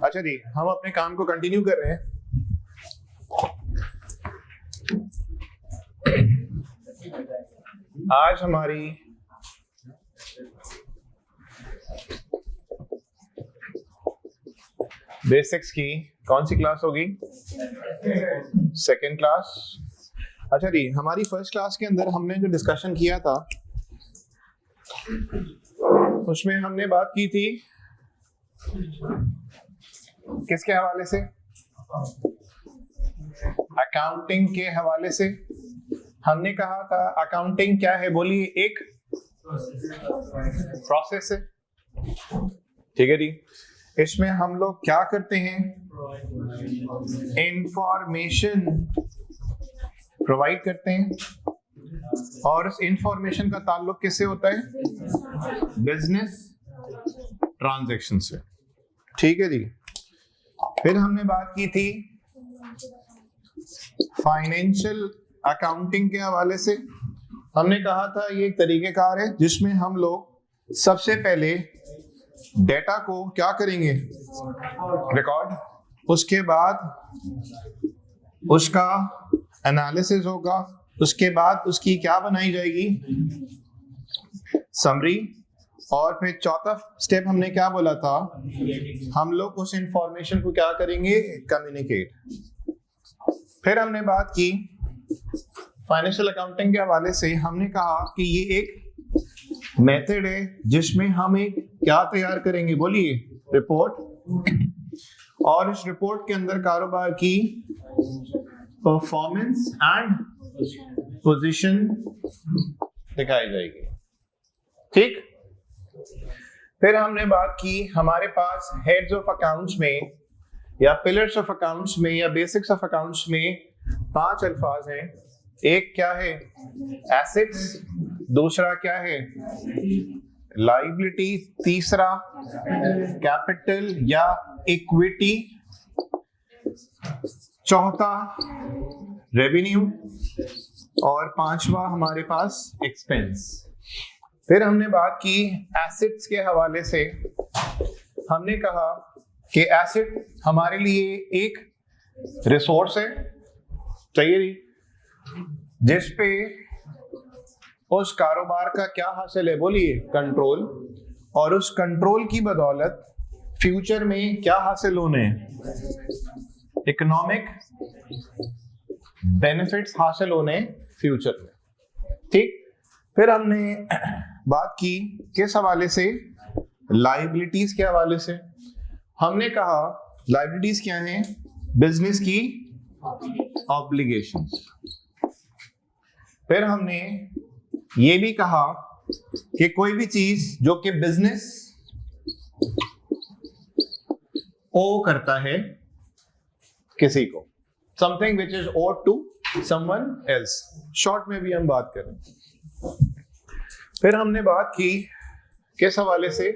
अच्छा जी, हम अपने काम को कंटिन्यू कर रहे हैं। आज हमारी बेसिक्स की कौन सी क्लास होगी? Second class. अच्छा जी, हमारी फर्स्ट क्लास के अंदर हमने जो डिस्कशन किया था उसमें हमने बात की थी किसके हवाले से? अकाउंटिंग के हवाले से। हमने कहा था अकाउंटिंग क्या है? बोलिए। एक प्रोसेस है, ठीक है जी। इसमें हम लोग क्या करते हैं? इंफॉर्मेशन प्रोवाइड करते हैं, और उस इंफॉर्मेशन का ताल्लुक किससे होता है? बिजनेस ट्रांजैक्शन से, ठीक है जी। फिर हमने बात की थी फाइनेंशियल अकाउंटिंग के हवाले से। हमने कहा था ये एक तरीकेकार है जिसमें हम लोग सबसे पहले डेटा को क्या करेंगे? रिकॉर्ड। उसके बाद उसका एनालिसिस होगा, उसके बाद उसकी क्या बनाई जाएगी? समरी। और फिर चौथा स्टेप हमने क्या बोला था? हम लोग उस इंफॉर्मेशन को क्या करेंगे? कम्युनिकेट। फिर हमने बात की फाइनेंशियल अकाउंटिंग के हवाले से। हमने कहा कि ये एक मेथड है जिसमें हम एक क्या तैयार करेंगे? बोलिए। रिपोर्ट। और इस रिपोर्ट के अंदर कारोबार की परफॉर्मेंस एंड पोजीशन दिखाई जाएगी, ठीक। फिर हमने बात की हमारे पास हेड्स ऑफ अकाउंट्स में या पिलर्स ऑफ अकाउंट्स में या बेसिक्स ऑफ अकाउंट्स में 5 अल्फाज हैं। एक क्या है? एसेट्स। दूसरा क्या है? लायबिलिटी। तीसरा कैपिटल या इक्विटी। चौथा रेवेन्यू। और पांचवा हमारे पास एक्सपेंस। फिर हमने बात की एसेट्स के हवाले से। हमने कहा कि एसेट हमारे लिए एक रिसोर्स है, चाहिए, जिस पे उस कारोबार का क्या हासिल है? बोलिए। कंट्रोल। और उस कंट्रोल की बदौलत फ्यूचर में क्या हासिल होने हैं? इकोनॉमिक बेनिफिट्स हासिल होने फ्यूचर में, ठीक। फिर हमने बात की किस हवाले से? लायबिलिटीज के हवाले से। हमने कहा लायबिलिटीज क्या हैं? बिजनेस की ऑब्लिगेशंस। फिर हमने ये भी कहा कि कोई भी चीज जो कि बिजनेस ओ करता है किसी को, something which is odd to someone else, short में भी हम बात करें। फिर हमने बात की किस हवाले से?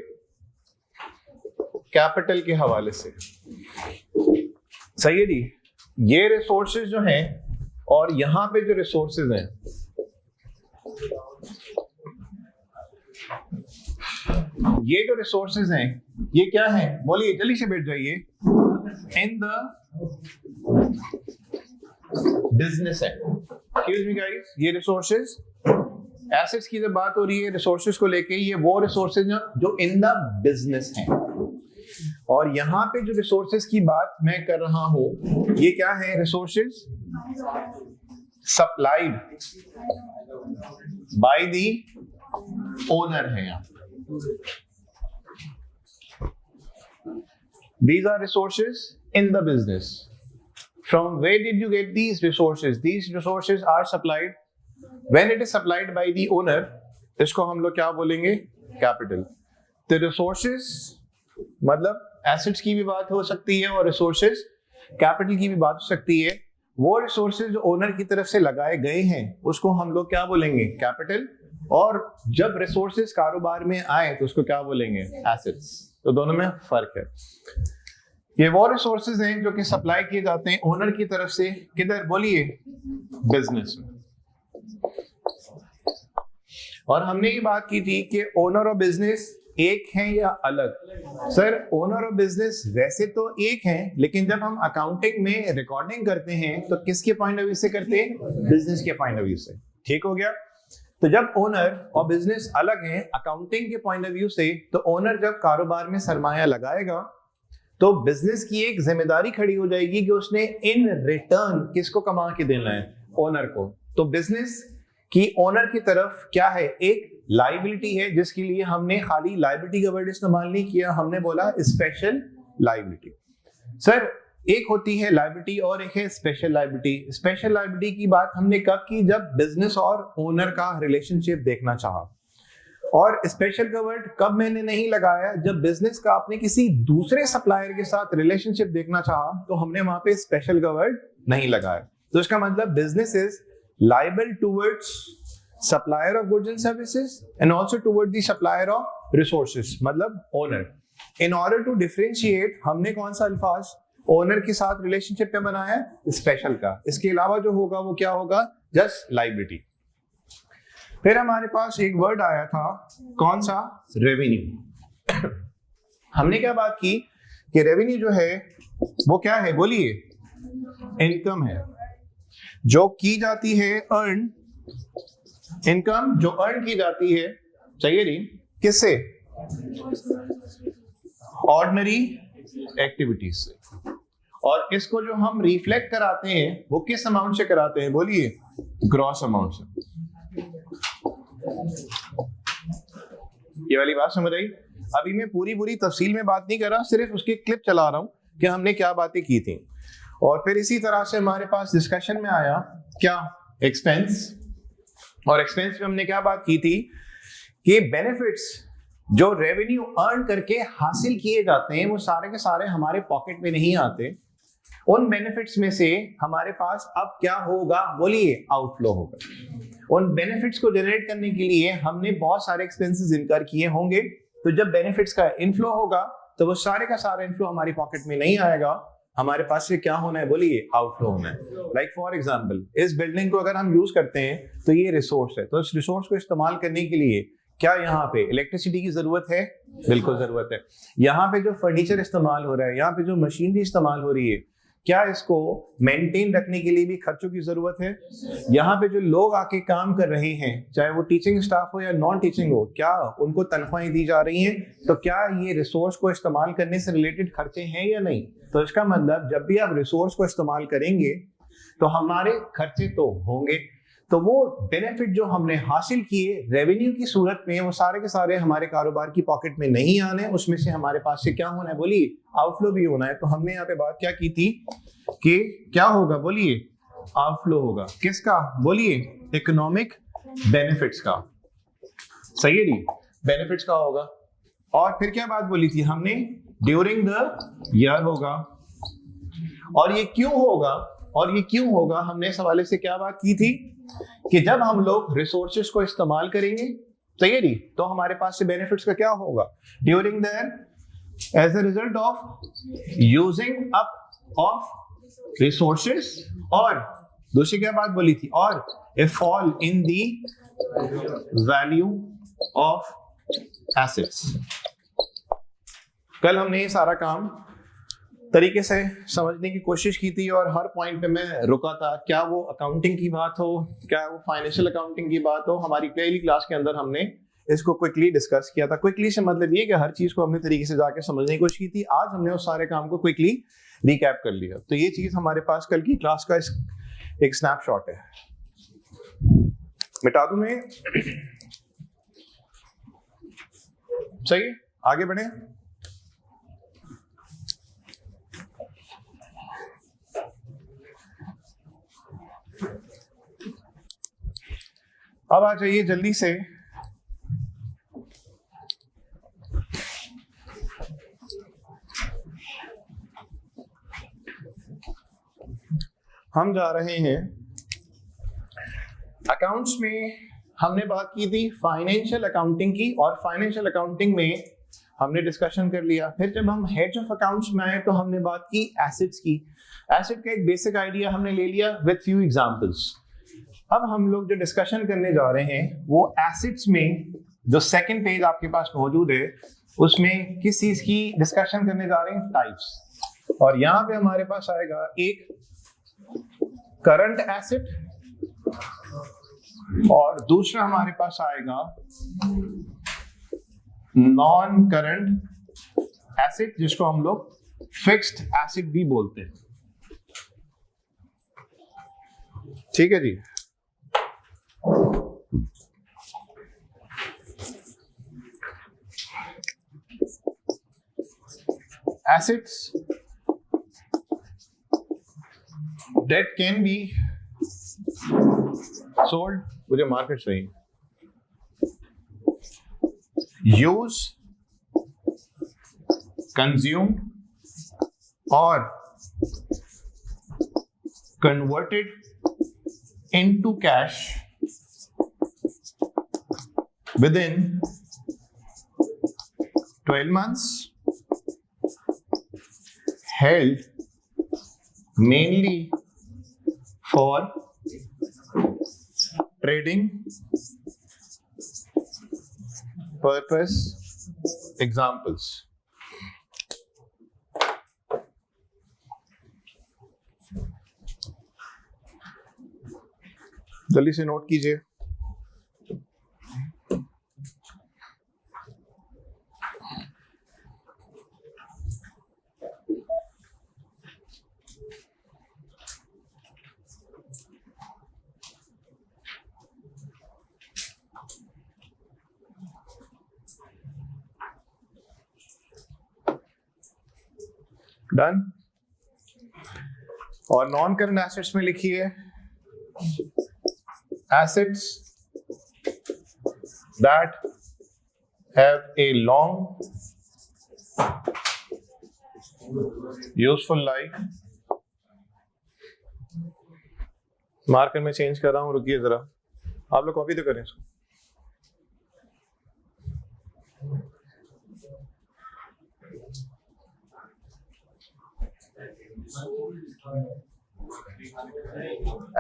कैपिटल के हवाले से, सही है जी। ये रिसोर्सेज जो हैं और यहां पे जो रिसोर्सेज हैं, ये जो रिसोर्सेज हैं ये क्या हैं? बोलिए, जल्दी से बैठ जाइए। इन द बिजनेस है, एक्सक्यूज मी गाइस, ये रिसोर्सेज, एसेट्स की जब बात हो रही है रिसोर्सेज को लेके, ये वो रिसोर्सेज जो इन द बिजनेस हैं। और यहाँ पे जो रिसोर्सेज की बात मैं कर रहा हूं ये क्या है? Resources supplied by the owner है। यहाँ these are resources in the business. From where did you get these resources? These resources are supplied when it is supplied by the owner. इसको हम लोग क्या बोलेंगे? कैपिटल। तो रिसोर्सेज मतलब assets की भी बात हो सकती है और रिसोर्सेज कैपिटल की भी बात हो सकती है। वो रिसोर्सेज जो ओनर की तरफ से लगाए गए हैं उसको हम लोग क्या बोलेंगे? कैपिटल। और जब रिसोर्सेज कारोबार में आए तो उसको क्या बोलेंगे? एसेट्स। तो दोनों में फर्क है। ये वो रिसोर्सेज हैं जो कि सप्लाई किए जाते हैं ओनर की तरफ से, किधर? बोलिए। बिजनेस में। और हमने ये बात की थी कि ओनर ऑफ बिजनेस एक हैं या अलग? सर ओनर ऑफ बिजनेस वैसे तो एक हैं, लेकिन जब हम अकाउंटिंग में रिकॉर्डिंग करते हैं तो किसके पॉइंट ऑफ व्यू से करते हैं? बिजनेस के पॉइंट ऑफ व्यू से। ठीक हो गया? तो जब ओनर और बिजनेस अलग हैं अकाउंटिंग के पॉइंट ऑफ व्यू से, तो ओनर जब कारोबार में सरमाया लगाएगा तो बिजनेस की एक जिम्मेदारी खड़ी हो जाएगी कि उसने इन रिटर्न किसको कमा के देना है? ओनर को। तो बिजनेस की ओनर की तरफ क्या है? एक लायबिलिटी है, जिसके लिए हमने खाली लायबिलिटी का वर्ड इस्तेमाल नहीं किया, हमने बोला स्पेशल लायबिलिटी। सर एक होती है लायबिलिटी और एक है स्पेशल लायबिलिटी। स्पेशल लायबिलिटी की बात हमने कब की? जब बिजनेस और ओनर का रिलेशनशिप देखना चाहा। और स्पेशल का वर्ड कब मैंने नहीं लगाया? जब बिजनेस का आपने किसी दूसरे सप्लायर के साथ रिलेशनशिप देखना चाहा तो हमने वहां पे स्पेशल का वर्ड नहीं लगाया। तो इसका मतलब business is liable towards supplier of goods and services and also toward the supplier of resources, मतलब owner. In order to differentiate हमने कौन सा अल्फाज ओनर के साथ रिलेशनशिप में बनाया? स्पेशल का। इसके अलावा जो होगा वो क्या होगा? Just liability. फिर हमारे पास एक वर्ड आया था, कौन सा? रेवेन्यू। हमने क्या बात की कि रेवेन्यू जो है वो क्या है? बोलिए। इनकम है जो की जाती है, अर्न। इनकम जो अर्न की जाती है, चाहिए नहीं, किससे? ऑर्डिनरी एक्टिविटीज से। और इसको जो हम रिफ्लेक्ट कराते हैं वो किस अमाउंट से कराते हैं? बोलिए। ग्रॉस अमाउंट से। ये वाली बात समझ आई? अभी मैं पूरी तफसील में बात नहीं कर रहा, सिर्फ उसकी क्लिप चला रहा हूं कि हमने क्या बातें की थी। और फिर इसी तरह से हमारे पास डिस्कशन में आया क्या? एक्सपेंस। और एक्सपेंस में हमने क्या बात की थी कि बेनिफिट्स जो रेवेन्यू अर्न करके हासिल किए जाते हैं वो सारे के सारे हमारे पॉकेट में नहीं आते। उन बेनिफिट्स में से हमारे पास अब क्या होगा? बोलिए। आउटफ्लो होगा। उन बेनिफिट्स को जनरेट करने के लिए हमने बहुत सारे एक्सपेंसेस इनकर किए होंगे। तो जब बेनिफिट्स का इनफ्लो होगा तो वो सारे का सारा इनफ्लो हमारी पॉकेट में नहीं आएगा, हमारे पास से क्या होना है? बोलिए। आउटफ्लो होना है। लाइक फॉर एग्जांपल, इस बिल्डिंग को अगर हम यूज करते हैं तो ये रिसोर्स है, तो इस रिसोर्स को इस्तेमाल करने के लिए क्या यहाँ पे इलेक्ट्रिसिटी की जरूरत है? बिल्कुल जरूरत है। यहाँ पे जो फर्नीचर इस्तेमाल हो रहा है, यहाँ पे जो मशीनरी इस्तेमाल हो रही है, क्या इसको मेंटेन रखने के लिए भी खर्चों की जरूरत है? यहाँ पे जो लोग आके काम कर रहे हैं, चाहे वो टीचिंग स्टाफ हो या नॉन टीचिंग हो, क्या उनको तनख्वाहें दी जा रही हैं? तो क्या ये रिसोर्स को इस्तेमाल करने से रिलेटेड खर्चे हैं या नहीं? तो इसका मतलब जब भी आप रिसोर्स को इस्तेमाल करेंगे तो हमारे खर्चे तो होंगे। तो वो बेनिफिट जो हमने हासिल किए रेवेन्यू की सूरत में, वो सारे के सारे हमारे कारोबार की पॉकेट में नहीं आने, उसमें से हमारे पास से क्या होना है? बोलिए। आउटफ्लो भी होना है। तो हमने यहाँ पे बात क्या की थी कि क्या होगा? बोलिए। आउटफ्लो होगा। किसका? बोलिए। इकोनॉमिक बेनिफिट्स का। सही है जी? बेनिफिट्स का होगा। और फिर क्या बात बोली थी हमने? ड्यूरिंग द ईयर होगा। और ये क्यों होगा? और ये क्यों होगा? हमने इस हवाले से क्या बात की थी कि जब हम लोग रिसोर्सेज को इस्तेमाल करेंगे, सही है जी, तो हमारे पास से बेनिफिट्स का क्या होगा? During the as a result of using up of resources. और दूसरी क्या बात बोली थी? और a fall in the value of assets. कल हमने ये सारा काम तरीके से समझने की कोशिश की थी और हर पॉइंट पे मैं रुका था। क्या वो अकाउंटिंग की बात हो, क्या वो फाइनेंशियल अकाउंटिंग की बात हो, हमारी पहली क्लास के अंदर हमने इसको क्विकली डिस्कस किया था। क्विकली से मतलब ये कि हर चीज को हमने तरीके से जाके समझने की कोशिश की थी। आज हमने उस सारे काम को क्विकली रिकैप कर लिया। तो ये चीज हमारे पास कल की क्लास का एक स्नैपशॉट है। मिटा दूं मैं? सही, आगे बढ़े। अब आ जाइए जल्दी से हम जा रहे हैं अकाउंट्स में। हमने बात की थी फाइनेंशियल अकाउंटिंग की, और फाइनेंशियल अकाउंटिंग में हमने डिस्कशन कर लिया। फिर जब हम हेड्स ऑफ अकाउंट्स में आए तो हमने बात की एसेट्स की। एसेट का एक बेसिक आइडिया हमने ले लिया विद फ्यू एग्जांपल्स। अब हम लोग जो डिस्कशन करने जा रहे हैं वो एसेट्स में जो सेकंड पेज आपके पास मौजूद है उसमें किस चीज की डिस्कशन करने जा रहे हैं? टाइप्स। और यहां पे हमारे पास आएगा एक करंट एसेट और दूसरा हमारे पास आएगा नॉन करंट एसेट, जिसको हम लोग फिक्स्ड एसेट भी बोलते हैं। ठीक है जी। assets that can be sold, मुझे मार्केट चाहिए, use, consume or converted into cash within 12 months, held mainly for trading purpose. Examples: जल्दी से नोट कीजिए। डन। और नॉन करंट एसेट्स में लिखिए assets that have a long useful life। Marker में change कर रहा हूं, रुकिए जरा, आप लोग कॉपी तो करें इसको।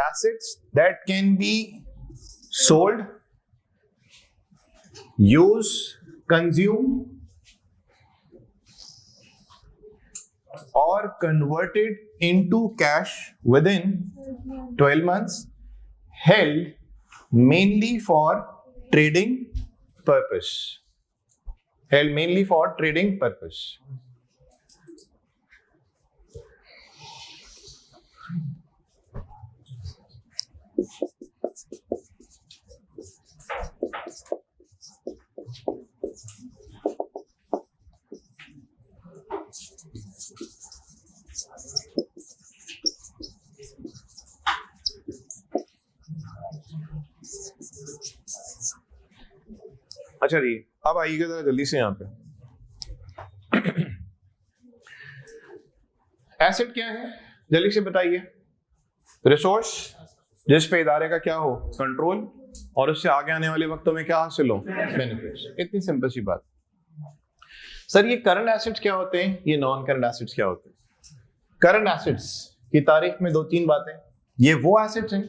Assets that can be sold, use, consume or converted into cash within 12 months, held mainly for trading purpose. Held mainly for trading purpose. अच्छा जी, अब आइएगा जरा जल्दी से यहाँ पे। एसेट क्या है जल्दी से बताइए? रिसोर्स जिस पे इदारे का क्या हो, कंट्रोल, और उससे आगे आने वाले वक्तों में क्या हासिल हो, बेनिफिट्स। इतनी सिंपल सी बात। सर ये करंट एसेट्स क्या होते हैं, ये नॉन करंट एसेट्स क्या होते हैं? करंट एसेट्स की तारीफ में 2-3 बातें। ये वो एसेट्स हैं,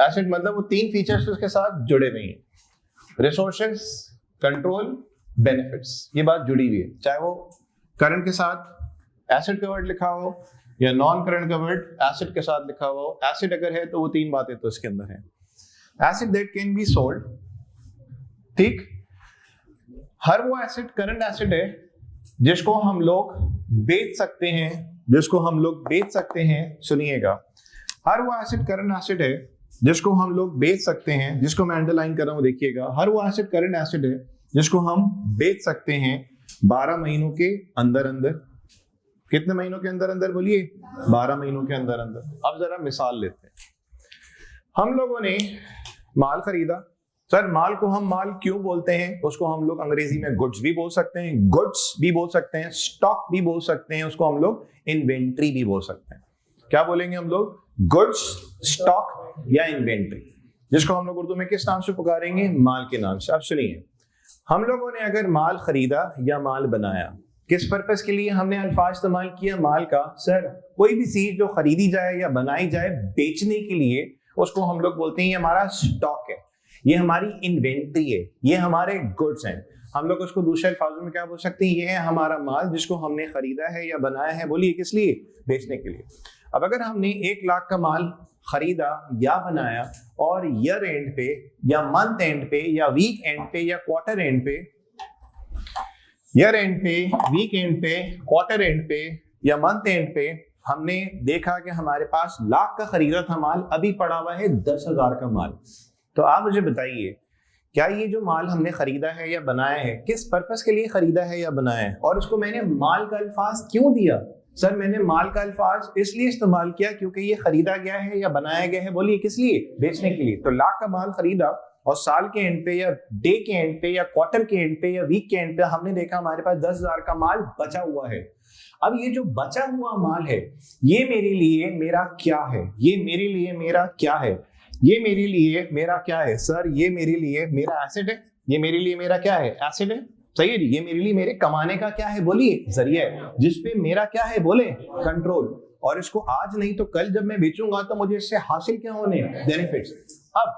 एसेट मतलब वो 3 फीचर्स उसके साथ जुड़े हुए हैं, रिसोर्सेस, कंट्रोल, बेनिफिट्स। ये बात जुड़ी हुई है, चाहे वो करंट के साथ एसेट का वर्ड लिखा हो या नॉन करंट का वर्ड एसेट के साथ लिखा हुआ हो। एसेट अगर है तो वो 3 बातें तो इसके अंदर है। Asset that can be sold, ठीक, हर वो एसेट करंट एसेट है जिसको हम लोग बेच सकते हैं, जिसको हम लोग बेच सकते हैं। सुनिएगा, हर वो एसेट करंट एसेट है जिसको हम लोग बेच सकते हैं, जिसको मैं अंडरलाइन कर रहा हूं, देखिएगा, हर वो एसेट करंट एसेट है जिसको हम बेच सकते हैं 12 महीनों के अंदर अंदर। कितने महीनों के अंदर अंदर बोलिए? 12 महीनों के अंदर अंदर। अब जरा मिसाल लेते हैं। हम लोगों ने माल खरीदा। सर माल को हम माल क्यों बोलते हैं? उसको हम लोग अंग्रेजी में गुड्स भी बोल सकते हैं, गुड्स भी बोल सकते हैं, स्टॉक भी बोल सकते हैं, उसको हम लोग इन्वेंट्री भी बोल सकते हैं। क्या बोलेंगे हम लोग? गुड्स, स्टॉक या इन्वेंट्री, जिसको हम लोग उर्दू में किस नाम से पुकारेंगे? माल के नाम से। अब सुनिए, हम लोगों ने अगर माल खरीदा या माल बनाया, किस पर्पस के लिए हमने अल्फाज इस्तेमाल किया माल का? सर कोई भी चीज जो खरीदी जाए या बनाई जाए बेचने के लिए, उसको हम लोग बोलते हैं ये हमारा स्टॉक है। ये हमारी इन्वेंट्री है, ये हमारे गुड्स हैं। हम लोग उसको दूसरे अल्फाजों में क्या बोल सकते हैं, ये है हमारा माल जिसको हमने खरीदा है या बनाया है, बोलिए किस लिए, बेचने के लिए। अब अगर हमने 1 लाख का माल खरीदा या बनाया और ईयर एंड पे या मंथ एंड पे या वीक एंड पे या क्वार्टर एंड पे, ईयर एंड पे, वीक एंड पे, क्वार्टर एंड पे या मंथ एंड पे हमने देखा कि हमारे पास लाख का खरीदा था माल, अभी पड़ा हुआ है 10,000 का माल, तो आप मुझे बताइए क्या ये जो माल हमने खरीदा है या बनाया है किस पर्पस के लिए खरीदा है या बनाया है, और उसको मैंने माल का अल्फाज क्यों दिया। सर मैंने माल का अल्फाज इसलिए इस्तेमाल किया क्योंकि ये खरीदा गया है या बनाया गया है, बोलिए किस लिए, बेचने के लिए। तो लाख का माल खरीदा और साल के एंड पे या डे के एंड पे या क्वार्टर के एंड पे या वीक के एंड पे हमने देखा हमारे पास 10,000 का माल बचा हुआ है। अब ये जो बचा हुआ माल है ये मेरे लिए मेरा क्या है, ये मेरे लिए मेरा क्या है, ये मेरे लिए मेरा क्या है। सर ये मेरे लिए मेरा एसेट है, ये मेरे लिए मेरा क्या है, एसेट है, सही है जी। ये मेरे लिए मेरे कमाने का क्या है, बोलिए जरिया है, जिसपे मेरा क्या है, बोले कंट्रोल। और इसको आज नहीं तो कल जब मैं बेचूंगा तो मुझे इससे हासिल क्या होने, बेनिफिट्स। अब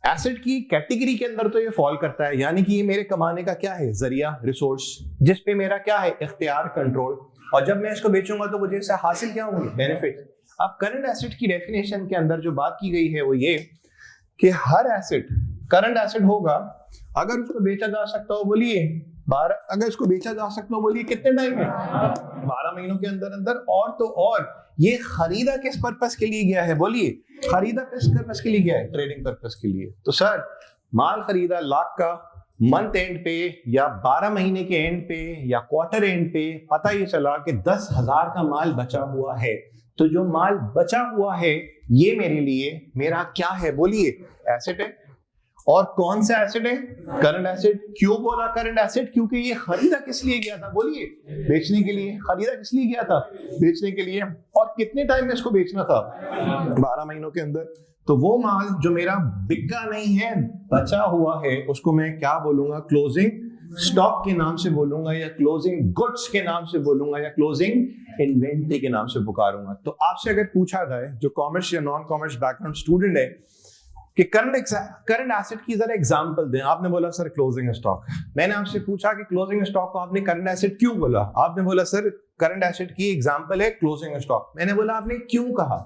एसेट की कैटेगरी के अंदर तो ये फॉल करता है, यानी कि ये मेरे कमाने का क्या है, जरिया, रिसोर्स, जिसपे मेरा क्या है, इख्तियार, कंट्रोल। और जब मैं इसको बेचूंगा तो मुझे इससे हासिल क्या होंगे, बेनिफिट। अब करंट एसेट की डेफिनेशन के अंदर जो बात की गई है वो ये कि हर एसेट करंट एसेट होगा अगर उसको बेचा जा सकता हो, बोलिए 12, अगर इसको बेचा जा सकता हो, बोलिए कितने टाइम में, 12 महीनों के अंदर अंदर। और तो और ये खरीदा किस पर्पस के लिए गया है, बोलिए खरीदा किस पर्पस के लिए गया है, ट्रेडिंग पर्पस के लिए। तो सर माल खरीदा लाख का, मंथ एंड पे या 12 महीने के एंड पे या क्वार्टर एंड पे पता ये चला कि 10,000 का माल बचा हुआ है। तो जो माल बचा हुआ है ये मेरे लिए मेरा क्या है, बोलिए एसेट है। और कौन सा एसेट है, करंट एसेट। क्यों बोला करंट एसेट, क्योंकि ये खरीदा किस लिए गया था, बोलिए बेचने के लिए। खरीदा किस लिए गया था, बेचने के लिए। और कितने टाइम में इसको बेचना था, 12 महीनों के अंदर। तो वो माल जो मेरा बिका नहीं है, बचा हुआ है, उसको मैं क्या बोलूंगा, क्लोजिंग स्टॉक के नाम से बोलूंगा, या क्लोजिंग गुड्स के नाम से बोलूंगा, या क्लोजिंग इन्वेंटरी के नाम से पुकारूंगा। तो आपसे अगर पूछा जाए जो कॉमर्स या नॉन कॉमर्स बैकग्राउंड स्टूडेंट है कि करंट एसेट की जरा एग्जांपल दें, आपने बोला सर क्लोजिंग स्टॉक। मैंने आपसे पूछा कि क्लोजिंग स्टॉक को आपने करंट एसेट क्यों बोला, आपने बोला सर करंट एसेट की एग्जांपल है क्लोजिंग स्टॉक। मैंने बोला आपने क्यों कहा,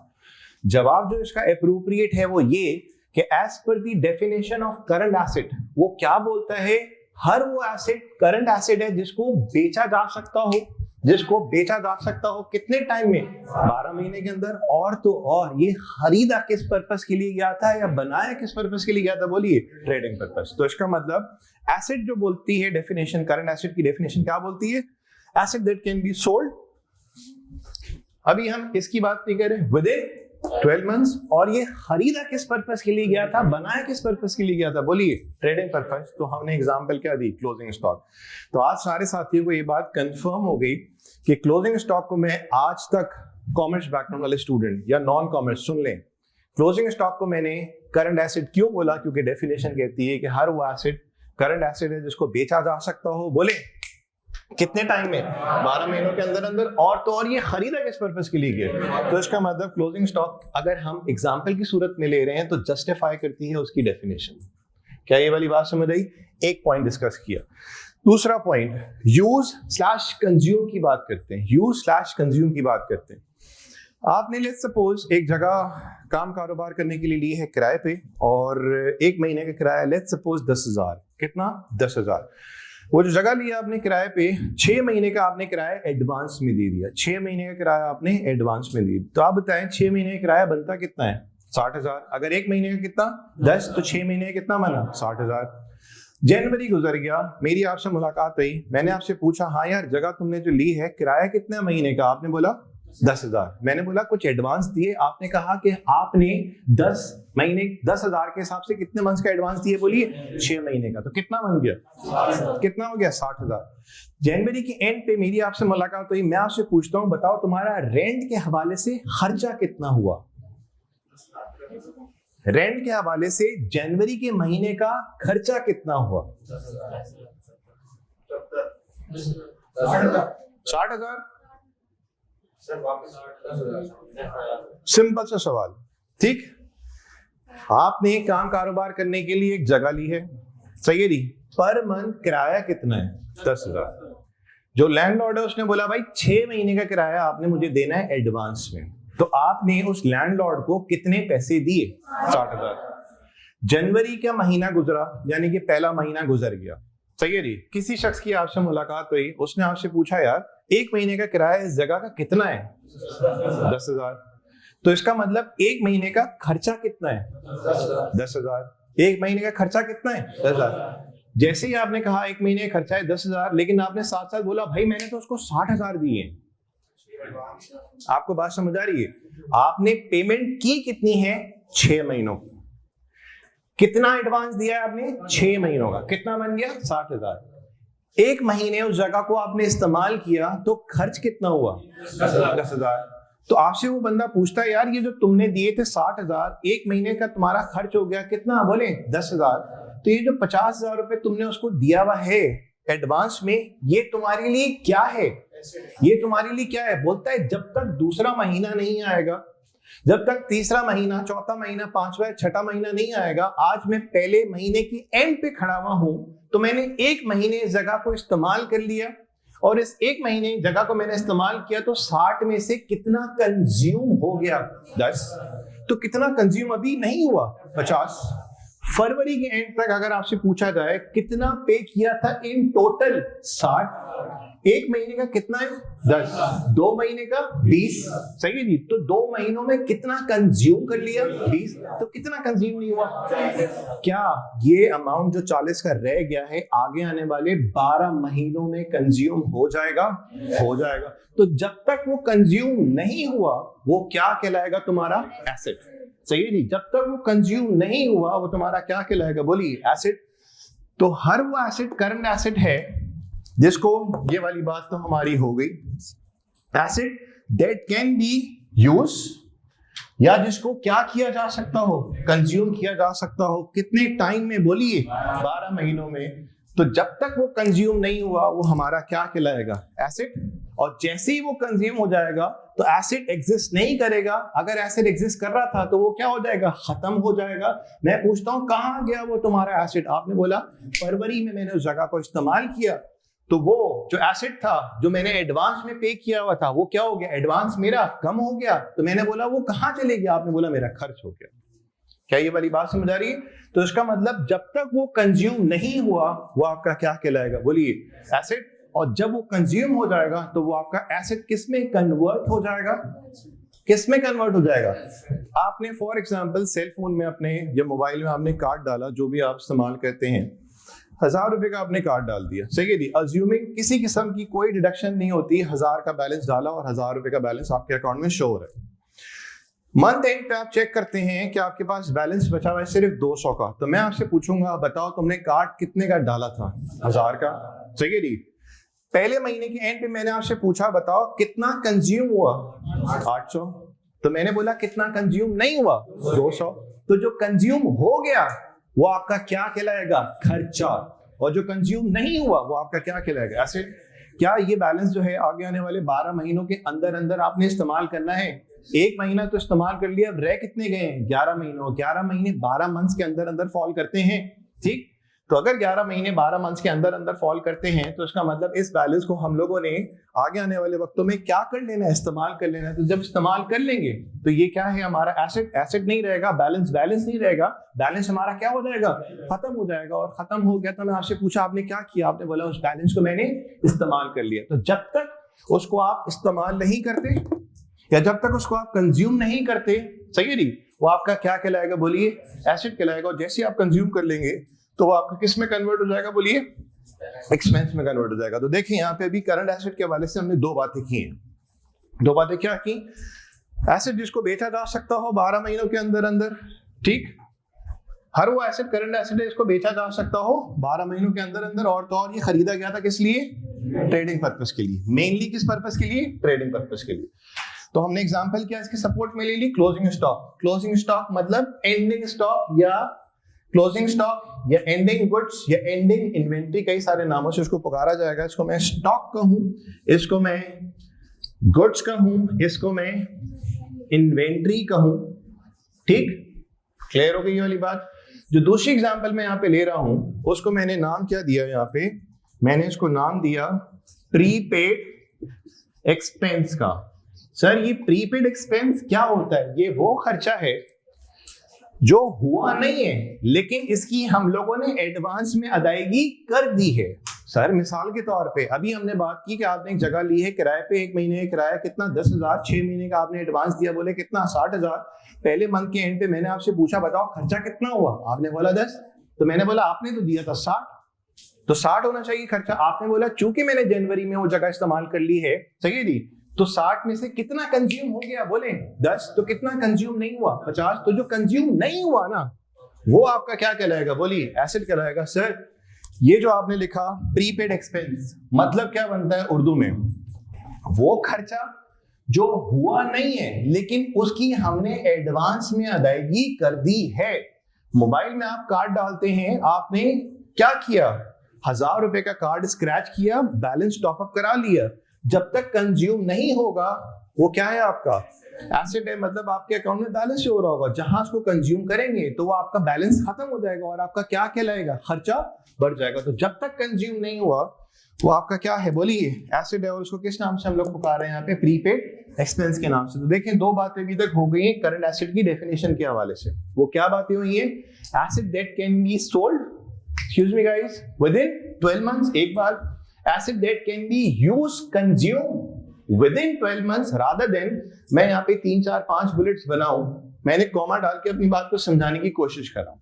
जवाब जो इसका एप्रोप्रिएट है वो ये कि as per the definition of current asset वो क्या बोलता है, हर वो एसेट करंट एसेट है जिसको बेचा जा सकता हो, जिसको बेचा जा सकता हो कितने टाइम में, 12 महीने के अंदर। और तो और ये खरीदा किस पर्पस के लिए गया था या बनाया किस पर्पस के लिए गया था, बोलिए ट्रेडिंग पर्पस। तो इसका मतलब एसेट जो बोलती है डेफिनेशन, करंट एसेट की डेफिनेशन क्या बोलती है, asset that can be sold. अभी हम किसकी बात नहीं कर रहे, विद इन 12 मंथ्स। और ये खरीदा किस पर्पस के लिए गया था, बनाया किस पर्पस के लिए गया था, बोलिए ट्रेडिंग पर्पस। तो हमने एग्जांपल क्या दी, क्लोजिंग स्टॉक। तो आज सारे साथियों को ये बात कंफर्म हो गई कि क्लोजिंग स्टॉक को मैं आज तक कॉमर्स बैकग्राउंड वाले स्टूडेंट या नॉन कॉमर्स सुन लें, क्लोजिंग स्टॉक को मैंने करंट एसेट क्यों बोला, क्योंकि डेफिनेशन कहती है कि हर वो एसेट करंट एसेट है जिसको बेचा जा सकता हो, बोले कितने टाइम में, 12 महीनों के अंदर अंदर। और तो और ये खरीदा किस पर्पस के लिए गया। तो इसका मतलब क्लोजिंग स्टॉक अगर हम एग्जांपल की सूरत में ले रहे हैं तो जस्टिफाई करती है उसकी डेफिनेशन। क्या ये वाली बात समझ आई, एक पॉइंट डिस्कस किया। दूसरा पॉइंट यूज स्लैश कंज्यूम की बात करते हैं, यूज स्लैश कंज्यूम की बात करते हैं। आपने लेट्स सपोज एक जगह काम कारोबार करने के लिए ली है किराए पे, और 1 महीने का किराया लेट्स सपोज 10,000, कितना 10,000। वो जो जगह लिया आपने किराए पे, 6 महीने का आपने किराया एडवांस में दे दिया, 6 महीने का किराया आपने एडवांस में दे दिया। तो आप बताएं 6 महीने का किराया बनता कितना है, 60,000। अगर 1 महीने का कितना 10, तो 6 महीने का कितना बना 60,000। जनवरी गुजर गया, मेरी आपसे मुलाकात हुई, मैंने आपसे पूछा हाँ यार जगह तुमने जो ली है किराया कितने महीने का, आपने बोला 10,000। मैंने बोला कुछ एडवांस दिए, आपने कहा कि आपने 10 महीने 10,000 के हिसाब से कितने मंथ्स का एडवांस दिए, बोलिए 6 महीने का। तो कितना बन गया, कितना हो गया 60,000। जनवरी के एंड पे मेरी आपसे मुलाकात हुई, मैं आपसे पूछता हूँ बताओ तुम्हारा रेंट के हवाले से खर्चा कितना हुआ, रेंट के हवाले से जनवरी के महीने का खर्चा कितना हुआ, 60,000। सिंपल सा सवाल, ठीक। आपने काम कारोबार करने के लिए एक जगह ली है, सही है जी, पर मंथ किराया कितना है? 10,000। जो लैंडलॉर्ड है उसने बोला भाई 6 महीने का किराया आपने मुझे देना है एडवांस में, तो आपने उस लैंडलॉर्ड को कितने पैसे दिए? 60,000। जनवरी का महीना गुजरा, यानी कि पहला महीना गुजर गया, सही है जी। किसी शख्स की आपसे मुलाकात हुई, उसने आपसे पूछा यार 1 महीने का किराया इस जगह का कितना है? 10,000। तो इसका मतलब 1 महीने का खर्चा कितना है? 10,000। 1 महीने का खर्चा कितना है? 10,000। जैसे ही आपने कहा 1 महीने का खर्चा है 10,000, लेकिन आपने साथ साथ बोला भाई मैंने तो उसको 60,000 दिए। आपको बात समझ आ रही है? आपने पेमेंट की कितनी है? 6 महीनों की। कितना एडवांस दिया है आपने? 6 महीनों का। कितना बन गया? 60,000। 1 महीने उस जगह को आपने इस्तेमाल किया तो खर्च कितना हुआ? 10,000। तो आपसे वो बंदा पूछता है यार ये जो तुमने दिए थे 60,000, 1 महीने का तुम्हारा खर्च हो गया कितना? बोले 10,000। तो ये जो 50,000 रुपए तुमने उसको दिया हुआ है एडवांस में, ये तुम्हारे लिए क्या है? ये तुम्हारे लिए क्या है? बोलता है जब तक दूसरा महीना नहीं आएगा, जब तक तीसरा महीना, चौथा महीना, पांचवा, छठा महीना नहीं आएगा, आज मैं पहले महीने की एंड पे खड़ा हुआ हूं, तो मैंने 1 महीने इस जगह को इस्तेमाल कर लिया, और इस 1 महीने जगह को मैंने इस्तेमाल किया तो 60 में से कितना कंज्यूम हो गया? 10। तो कितना कंज्यूम अभी नहीं हुआ? 50। फरवरी के एंड तक अगर आपसे पूछा जाए कितना पे किया था इन टोटल? 60। 1 महीने का कितना है? 10। 2 महीने का 20, सही है जी। तो 2 महीनों में कितना कंज्यूम कर लिया? 20। तो कितना कंज्यूम नहीं हुआ? क्या ये अमाउंट जो 40 का रह गया है आगे आने वाले 12 महीनों में कंज्यूम हो जाएगा? हो जाएगा। तो जब तक वो कंज्यूम नहीं हुआ वो क्या कहलाएगा? तुम्हारा एसेट, सही है जी। जब तक वो कंज्यूम नहीं हुआ वो तुम्हारा क्या कहलाएगा? बोलिए, एसेट। तो हर वो एसेट करंट एसेट है जिसको, ये वाली बात तो हमारी हो गई, asset that can be use, या जिसको क्या किया जा सकता हो? कंज्यूम किया जा सकता हो। कितने टाइम में? बोलिए, 12 महीनों में। तो जब तक वो कंज्यूम नहीं हुआ वो हमारा क्या कहलाएगा? एसेट। और जैसे ही वो कंज्यूम हो जाएगा तो एसेट एग्जिस्ट नहीं करेगा। अगर एसेट एग्जिस्ट कर रहा था तो वो क्या हो जाएगा? खत्म हो जाएगा। मैं पूछता हूं कहां गया वो तुम्हारा एसेट? आपने बोला फरवरी में मैंने उस जगह को इस्तेमाल किया, तो वो जो एसेट था जो मैंने एडवांस में पे किया हुआ था वो क्या हो गया? एडवांस मेरा कम हो गया। तो मैंने बोला वो कहां चले गया? आपने बोला मेरा खर्च हो गया। क्या ये वाली बात समझ आ रही है? तो इसका मतलब जब तक वो कंज्यूम नहीं हुआ वो आपका क्या कहलाएगा? बोलिए, एसेट। और जब वो कंज्यूम हो जाएगा तो वो आपका एसेट किस में कन्वर्ट हो जाएगा? किस में कन्वर्ट हो जाएगा? आपने फॉर एग्जांपल सेल फोन में अपने या मोबाइल में आपने कार्ड डाला, जो भी आप इस्तेमाल करते हैं, 1000 रुपए का आपने कार्ड डाल दिया, सही है जी। अज्यूमिंग किसी किस्म की कोई डिडक्शन नहीं होती, 1000 का बैलेंस डाला और 1000 रुपए का बैलेंस आपके अकाउंट में शो हो रहा है। मंथ एंड पे आप चेक करते हैं कि आपके पास बैलेंस बचा हुआ है सिर्फ 200 का। तो मैं आपसे पूछूंगा बताओ तुमने कार्ड कितने का डाला था? 1000 का, सही है जी। पहले महीने के एंड पे मैंने आपसे पूछा बताओ कितना कंज्यूम हुआ? 800। तो मैंने बोला कितना कंज्यूम नहीं हुआ? 200। तो जो कंज्यूम हो गया वो आपका क्या कहलाएगा? खर्चा। और जो कंज्यूम नहीं हुआ वो आपका क्या कहलाएगा? एसेट। क्या ये बैलेंस जो है आगे आने वाले 12 महीनों के अंदर अंदर आपने इस्तेमाल करना है? 1 महीना तो इस्तेमाल कर लिया, अब रह कितने गए? 11 महीनों। 11 महीने 12 मंथ्स के अंदर अंदर फॉल करते हैं, ठीक। तो अगर 11 महीने 12 मंथ्स के अंदर अंदर फॉल करते हैं तो इसका मतलब इस बैलेंस को हम लोगों ने आगे आने वाले वक्तों में क्या कर लेना है? इस्तेमाल कर लेना है। तो जब इस्तेमाल कर लेंगे तो ये क्या है? हमारा एसेट। एसेट नहीं रहेगा, बैलेंस बैलेंस नहीं रहेगा, बैलेंस हमारा क्या हो जाएगा? खत्म हो जाएगा। और खत्म हो गया तो मैं आपसे पूछा आपने क्या किया? आपने बोला उस बैलेंस को मैंने इस्तेमाल कर लिया। तो जब तक उसको आप इस्तेमाल नहीं करते या जब तक उसको आप कंज्यूम नहीं करते, सही है जी, वो आपका क्या कहलाएगा? बोलिए, एसेट कहलाएगा। और जैसे आप कंज्यूम कर लेंगे तो वो आपका किस में कन्वर्ट हो जाएगा? बोलिए, एक्सपेंस में कन्वर्ट हो जाएगा। तो देखिए यहाँ पे अभी करंट एसेट के हवाले से हमने 2 बातें की हैं। 2 बातें क्या की? एसेट जिसको बेचा जा सकता हो 12 महीनों के अंदर अंदर, ठीक। हर वो एसेट करंट एसेट है इसको बेचा जा सकता हो 12 महीनों के अंदर अंदर। और तो और ये खरीदा गया था किस लिए? ट्रेडिंग पर्पस के लिए। मेनली किस पर्पस के लिए? ट्रेडिंग पर्पस के लिए। तो हमने एग्जांपल क्या इसके सपोर्ट में ले ली? Closing stock. क्लोजिंग स्टॉक मतलब एंडिंग स्टॉक या क्लोजिंग स्टॉक या एंडिंग गुड्स या एंडिंग इन्वेंट्री, कई सारे नामों से उसको पुकारा जाएगा। इसको मैं स्टॉक कहूं, इसको मैं गुड्स कहूं, इसको मैं इन्वेंट्री कहूं, ठीक। क्लियर हो गई ये वाली बात? जो दूसरी एग्जांपल मैं यहाँ पे ले रहा हूं उसको मैंने नाम क्या दिया यहाँ पे, मैंने इसको नाम दिया प्रीपेड एक्सपेंस का। सर ये प्रीपेड एक्सपेंस क्या होता है? ये वो खर्चा है जो हुआ नहीं है लेकिन इसकी हम लोगों ने एडवांस में अदायगी कर दी है। सर मिसाल के तौर पे अभी हमने बात की कि आपने एक जगह ली है किराए पे, 1 महीने का किराया कितना 10,000, 6 महीने का आपने एडवांस दिया, बोले कितना 60,000। पहले मंथ के एंड पे मैंने आपसे पूछा बताओ खर्चा कितना हुआ, आपने बोला 10, तो मैंने बोला आपने तो दिया था 60, तो 60 होना चाहिए खर्चा। आपने बोला चूंकि मैंने जनवरी में वो जगह इस्तेमाल कर ली है, सही है जी, तो 60 में से कितना कंज्यूम हो गया, बोले 10, तो कितना कंज्यूम नहीं हुआ 50, तो जो कंज्यूम नहीं हुआ ना वो आपका क्या कहलाएगा, बोलिए एसेट कहलाएगा। सर ये जो आपने लिखा प्रीपेड एक्सपेंस मतलब क्या बनता है उर्दू में, वो खर्चा जो हुआ नहीं है लेकिन उसकी हमने एडवांस में अदायगी कर दी है। मोबाइल में आप कार्ड डालते हैं, आपने क्या किया, 1000 रुपए का कार्ड स्क्रैच किया, बैलेंस टॉपअप करा लिया, जब तक कंज्यूम नहीं होगा वो क्या है आपका एसेट है, मतलब आपके अकाउंट में बैलेंस शो हो रहा होगा। जहां उसको कंज्यूम करेंगे तो वो आपका बैलेंस खत्म हो जाएगा और आपका क्या कहलाएगा, खर्चा बढ़ जाएगा। तो जब तक कंज्यूम नहीं हुआ वो आपका क्या है, बोलिए एसेट है, और उसको किस नाम से हम लोग पुकार रहे हैं यहाँ पे, प्रीपेड एक्सपेंस के नाम से। तो देखिए 2 बातें अभी तक हो गई हैं करंट एसेट की डेफिनेशन के हवाले से। वो क्या बातें हुई है, asset that can be sold, excuse me guys, within 12 months, एक बार asset that can be use consume within 12 months, rather than मैं यहाँ पे 3, 4, 5 बुलेट्स बनाऊं, मैंने कॉमा डाल के अपनी बात को समझाने की कोशिश कर रहा हूं।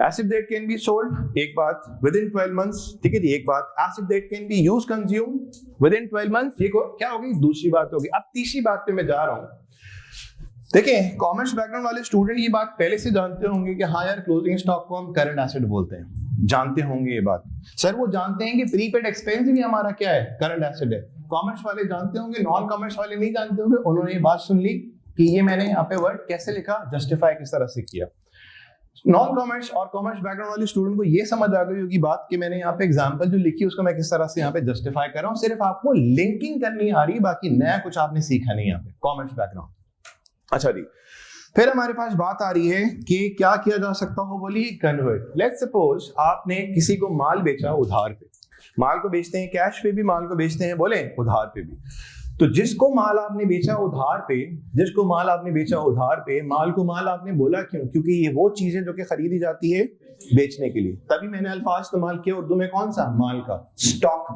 Asset that can be sold एक बात विद इन 12 मंथ्स, ठीक है जी, एक बात। Asset that can be use consume within 12 months, ये क्या होगी, दूसरी बात होगी। अब तीसरी बात पे मैं जा रहा हूं। देखिए कॉमर्स बैकग्राउंड वाले स्टूडेंट ये बात पहले से जानते होंगे कि हाँ यार क्लोजिंग स्टॉक को हम करंट एसेट बोलते हैं, जानते होंगे ये बात। सर वो जानते हैं कि प्रीपेड एक्सपेंस भी हमारा क्या है, करंट एसेट है। कॉमर्स वाले जानते होंगे, नॉन कॉमर्स वाले नहीं जानते होंगे। उन्होंने ये बात सुन ली कि ये मैंने यहाँ पे वर्ड कैसे लिखा, जस्टिफाई किस तरह से किया। नॉन कॉमर्स और कॉमर्स बैकग्राउंड वाले स्टूडेंट को ये समझ आ गई होगी बात कि मैंने यहाँ पे एग्जांपल जो लिखी उसको मैं किस तरह से यहाँ पे जस्टिफाई कर रहा हूँ। सिर्फ आपको लिंकिंग करनी आ रही, बाकी नया कुछ आपने सीखा नहीं यहाँ पे, कॉमर्स बैकग्राउंड। अच्छा जी, फिर हमारे पास बात आ रही है कि क्या किया जा सकता हो, बोलिए कन्वर्ट। लेट्स सपोज आपने किसी को माल बेचा उधार पे, माल को बेचते हैं कैश पे भी, माल को बेचते हैं बोले उधार पे भी। तो जिसको माल आपने बेचा उधार पे, जिसको माल आपने बेचा उधार पे, माल को माल आपने बोला क्यों, क्योंकि ये वो चीजें जो कि खरीदी जाती है बेचने के लिए, तभी मैंने अल्फाज इस्तेमाल किया उर्दू में, कौन सा, माल का, स्टॉक,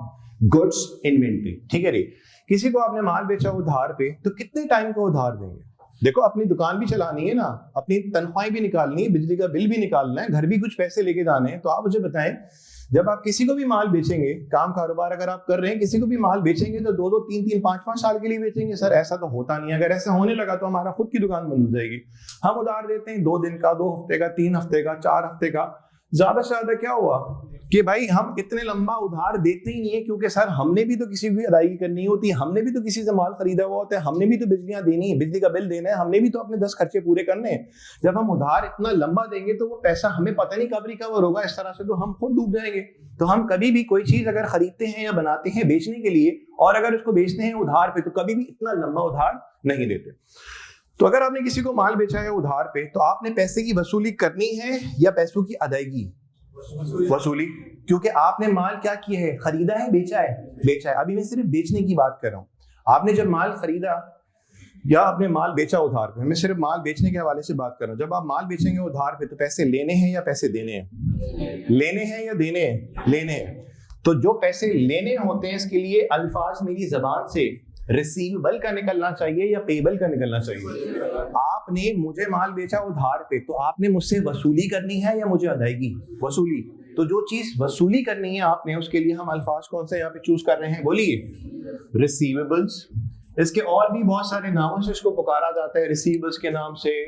गुड्स, इन्वेंटरी, ठीक है रे। किसी को आपने माल बेचा उधार पे, तो कितने टाइम को उधार देंगे? देखो अपनी दुकान भी चलानी है ना, अपनी तनख्वाही भी निकालनी है, बिजली का बिल भी निकालना है, घर भी कुछ पैसे लेके जाने हैं। तो आप मुझे बताएं, जब आप किसी को भी माल बेचेंगे, काम कारोबार अगर आप कर रहे हैं, किसी को भी माल बेचेंगे तो 2-2, 3-3, 5-5 साल के लिए बेचेंगे? सर ऐसा तो होता नहीं है। अगर ऐसा होने लगा तो हमारा खुद की दुकान बंद हो जाएगी। हम उधार देते हैं 2 दिन का, 2 हफ्ते का, 3 हफ्ते का, 4 हफ्ते का। ज्यादा से ज्यादा क्या हुआ कि भाई हम इतने लंबा उधार देते ही नहीं है, क्योंकि सर हमने भी तो किसी की अदायगी करनी होती है, हमने भी तो किसी से माल खरीदा हुआ होता है, हमने भी तो बिजलियां देनी है, बिजली का बिल देना है, हमने भी तो अपने 10 खर्चे पूरे करने हैं। जब हम उधार इतना लंबा देंगे तो वो पैसा हमें पता नहीं कब रिकवर होगा, इस तरह से तो हम खुद डूब जाएंगे। तो हम कभी भी कोई चीज अगर खरीदते हैं या बनाते हैं बेचने के लिए, और अगर उसको बेचते हैं उधार पे, तो कभी भी इतना लंबा उधार नहीं देते। तो अगर आपने किसी को माल बेचा है उधार पे, तो आपने पैसे की वसूली करनी है या पैसों की अदायगी? वसूली, क्योंकि आपने माल क्या किया है, खरीदा है, बेचा है, बेचा है। अभी मैं सिर्फ बेचने की बात कर रहा हूं। आपने जब माल खरीदा या आपने माल बेचा उधार पे, मैं सिर्फ माल बेचने के हवाले से बात कर रहा हूं। जब आप माल बेचेंगे उधार पे, तो पैसे लेने हैं या पैसे देने हैं? लेने हैं या देने हैं? लेने हैं। तो जो पैसे लेने होते हैं, इसके लिए अल्फाज मेरी जबान से रिसीवेबल का निकलना चाहिए या पेबल का निकलना चाहिए? आपने मुझे माल बेचा उधार पे, तो आपने मुझसे वसूली करनी है या मुझे अदायगी? वसूली। तो जो चीज वसूली करनी है आपने, उसके लिए हम अल्फाज कौन से यहाँ पे चूज कर रहे हैं, बोलिए रिसीवेबल्स। इसके और भी बहुत सारे नामों से इसको पुकारा जाता है, रिसीवेबल्स के नाम से,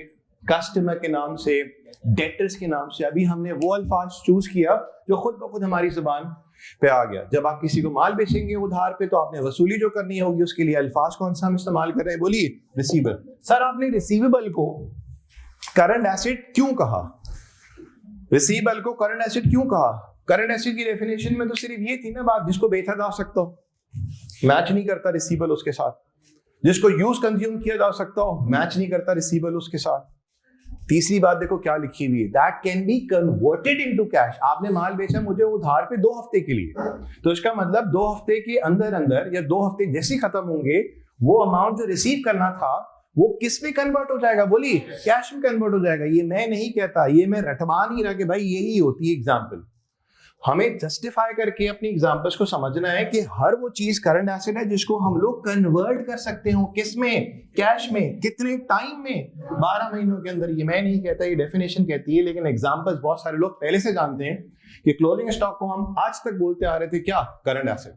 कस्टमर के नाम से, डेटर्स के नाम से। अभी हमने वो अल्फाज चूज किया जो खुद ब खुद हमारी जुबान पे आ गया। जब आप किसी को माल बेचेंगे उधार पे, तो आपने वसूली जो करनी होगी, उसके लिए अल्फाज कौन सा हम इस्तेमाल कर रहे हैं, बोलिए रिसीवेबल। सर आपने रिसीवेबल को करंट एसेट क्यों कहा? रिसीवेबल को करंट एसेट क्यों कहा? करंट एसेट की डेफिनेशन में तो सिर्फ ये थी ना बात, जिसको बेचा जा सकता हो, मैच नहीं करता रिसीवेबल उसके साथ। जिसको यूज कंज्यूम किया जा सकता हो, मैच नहीं करता रिसीवेबल उसके साथ। तीसरी बात देखो क्या लिखी हुई है, that can be converted into cash. आपने माल बेचा मुझे उधार पे 2 हफ्ते के लिए, तो इसका मतलब 2 हफ्ते के अंदर अंदर या 2 हफ्ते जैसे ही खत्म होंगे वो अमाउंट जो रिसीव करना था वो किस में कन्वर्ट हो जाएगा, बोलिए कैश में कन्वर्ट हो जाएगा। ये मैं नहीं कहता, ये मैं रटवा नहीं रहा कि भाई यही होती है एग्जाम्पल। हमें जस्टिफाई करके अपनी एग्जांपल्स को समझना है कि हर वो चीज करंट एसेट है जिसको हम लोग कन्वर्ट कर सकते हो, किसमें, कैश में, कितने टाइम में, 12 महीनों के अंदर। ये मैं नहीं कहता, ये डेफिनेशन कहती है, लेकिन एग्जांपल्स बहुत सारे लोग पहले से जानते हैं कि क्लोजिंग स्टॉक को हम आज तक बोलते आ रहे थे क्या, करंट एसेट।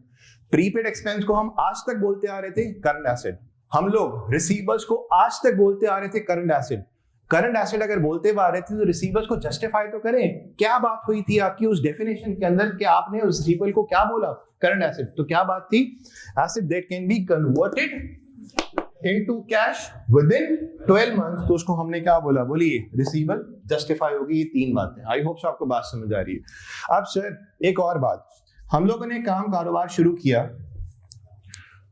प्रीपेड एक्सपेंस को हम आज तक बोलते आ रहे थे करंट एसेट। हम लोग रिसीवर्स को आज तक बोलते आ रहे थे करंट एसेट। करंट एसेट अगर बोलते आ रहे थे तो रिसीवर्स को जस्टिफाई तो करें, क्या बात हुई थी आपकी उस डेफिनेशन के अंदर कि आपने उस रिसीवर को क्या बोला, करंट एसेट। तो क्या बात थी, asset that can be converted into cash with in 12 months. तो उसको हमने क्या बोला, बोलिए रिसीवर जस्टिफाई होगी। ये 3 बातें, आई होप आपको बात समझ आ रही है। अब सर एक और बात, हम लोगों ने काम कारोबार शुरू किया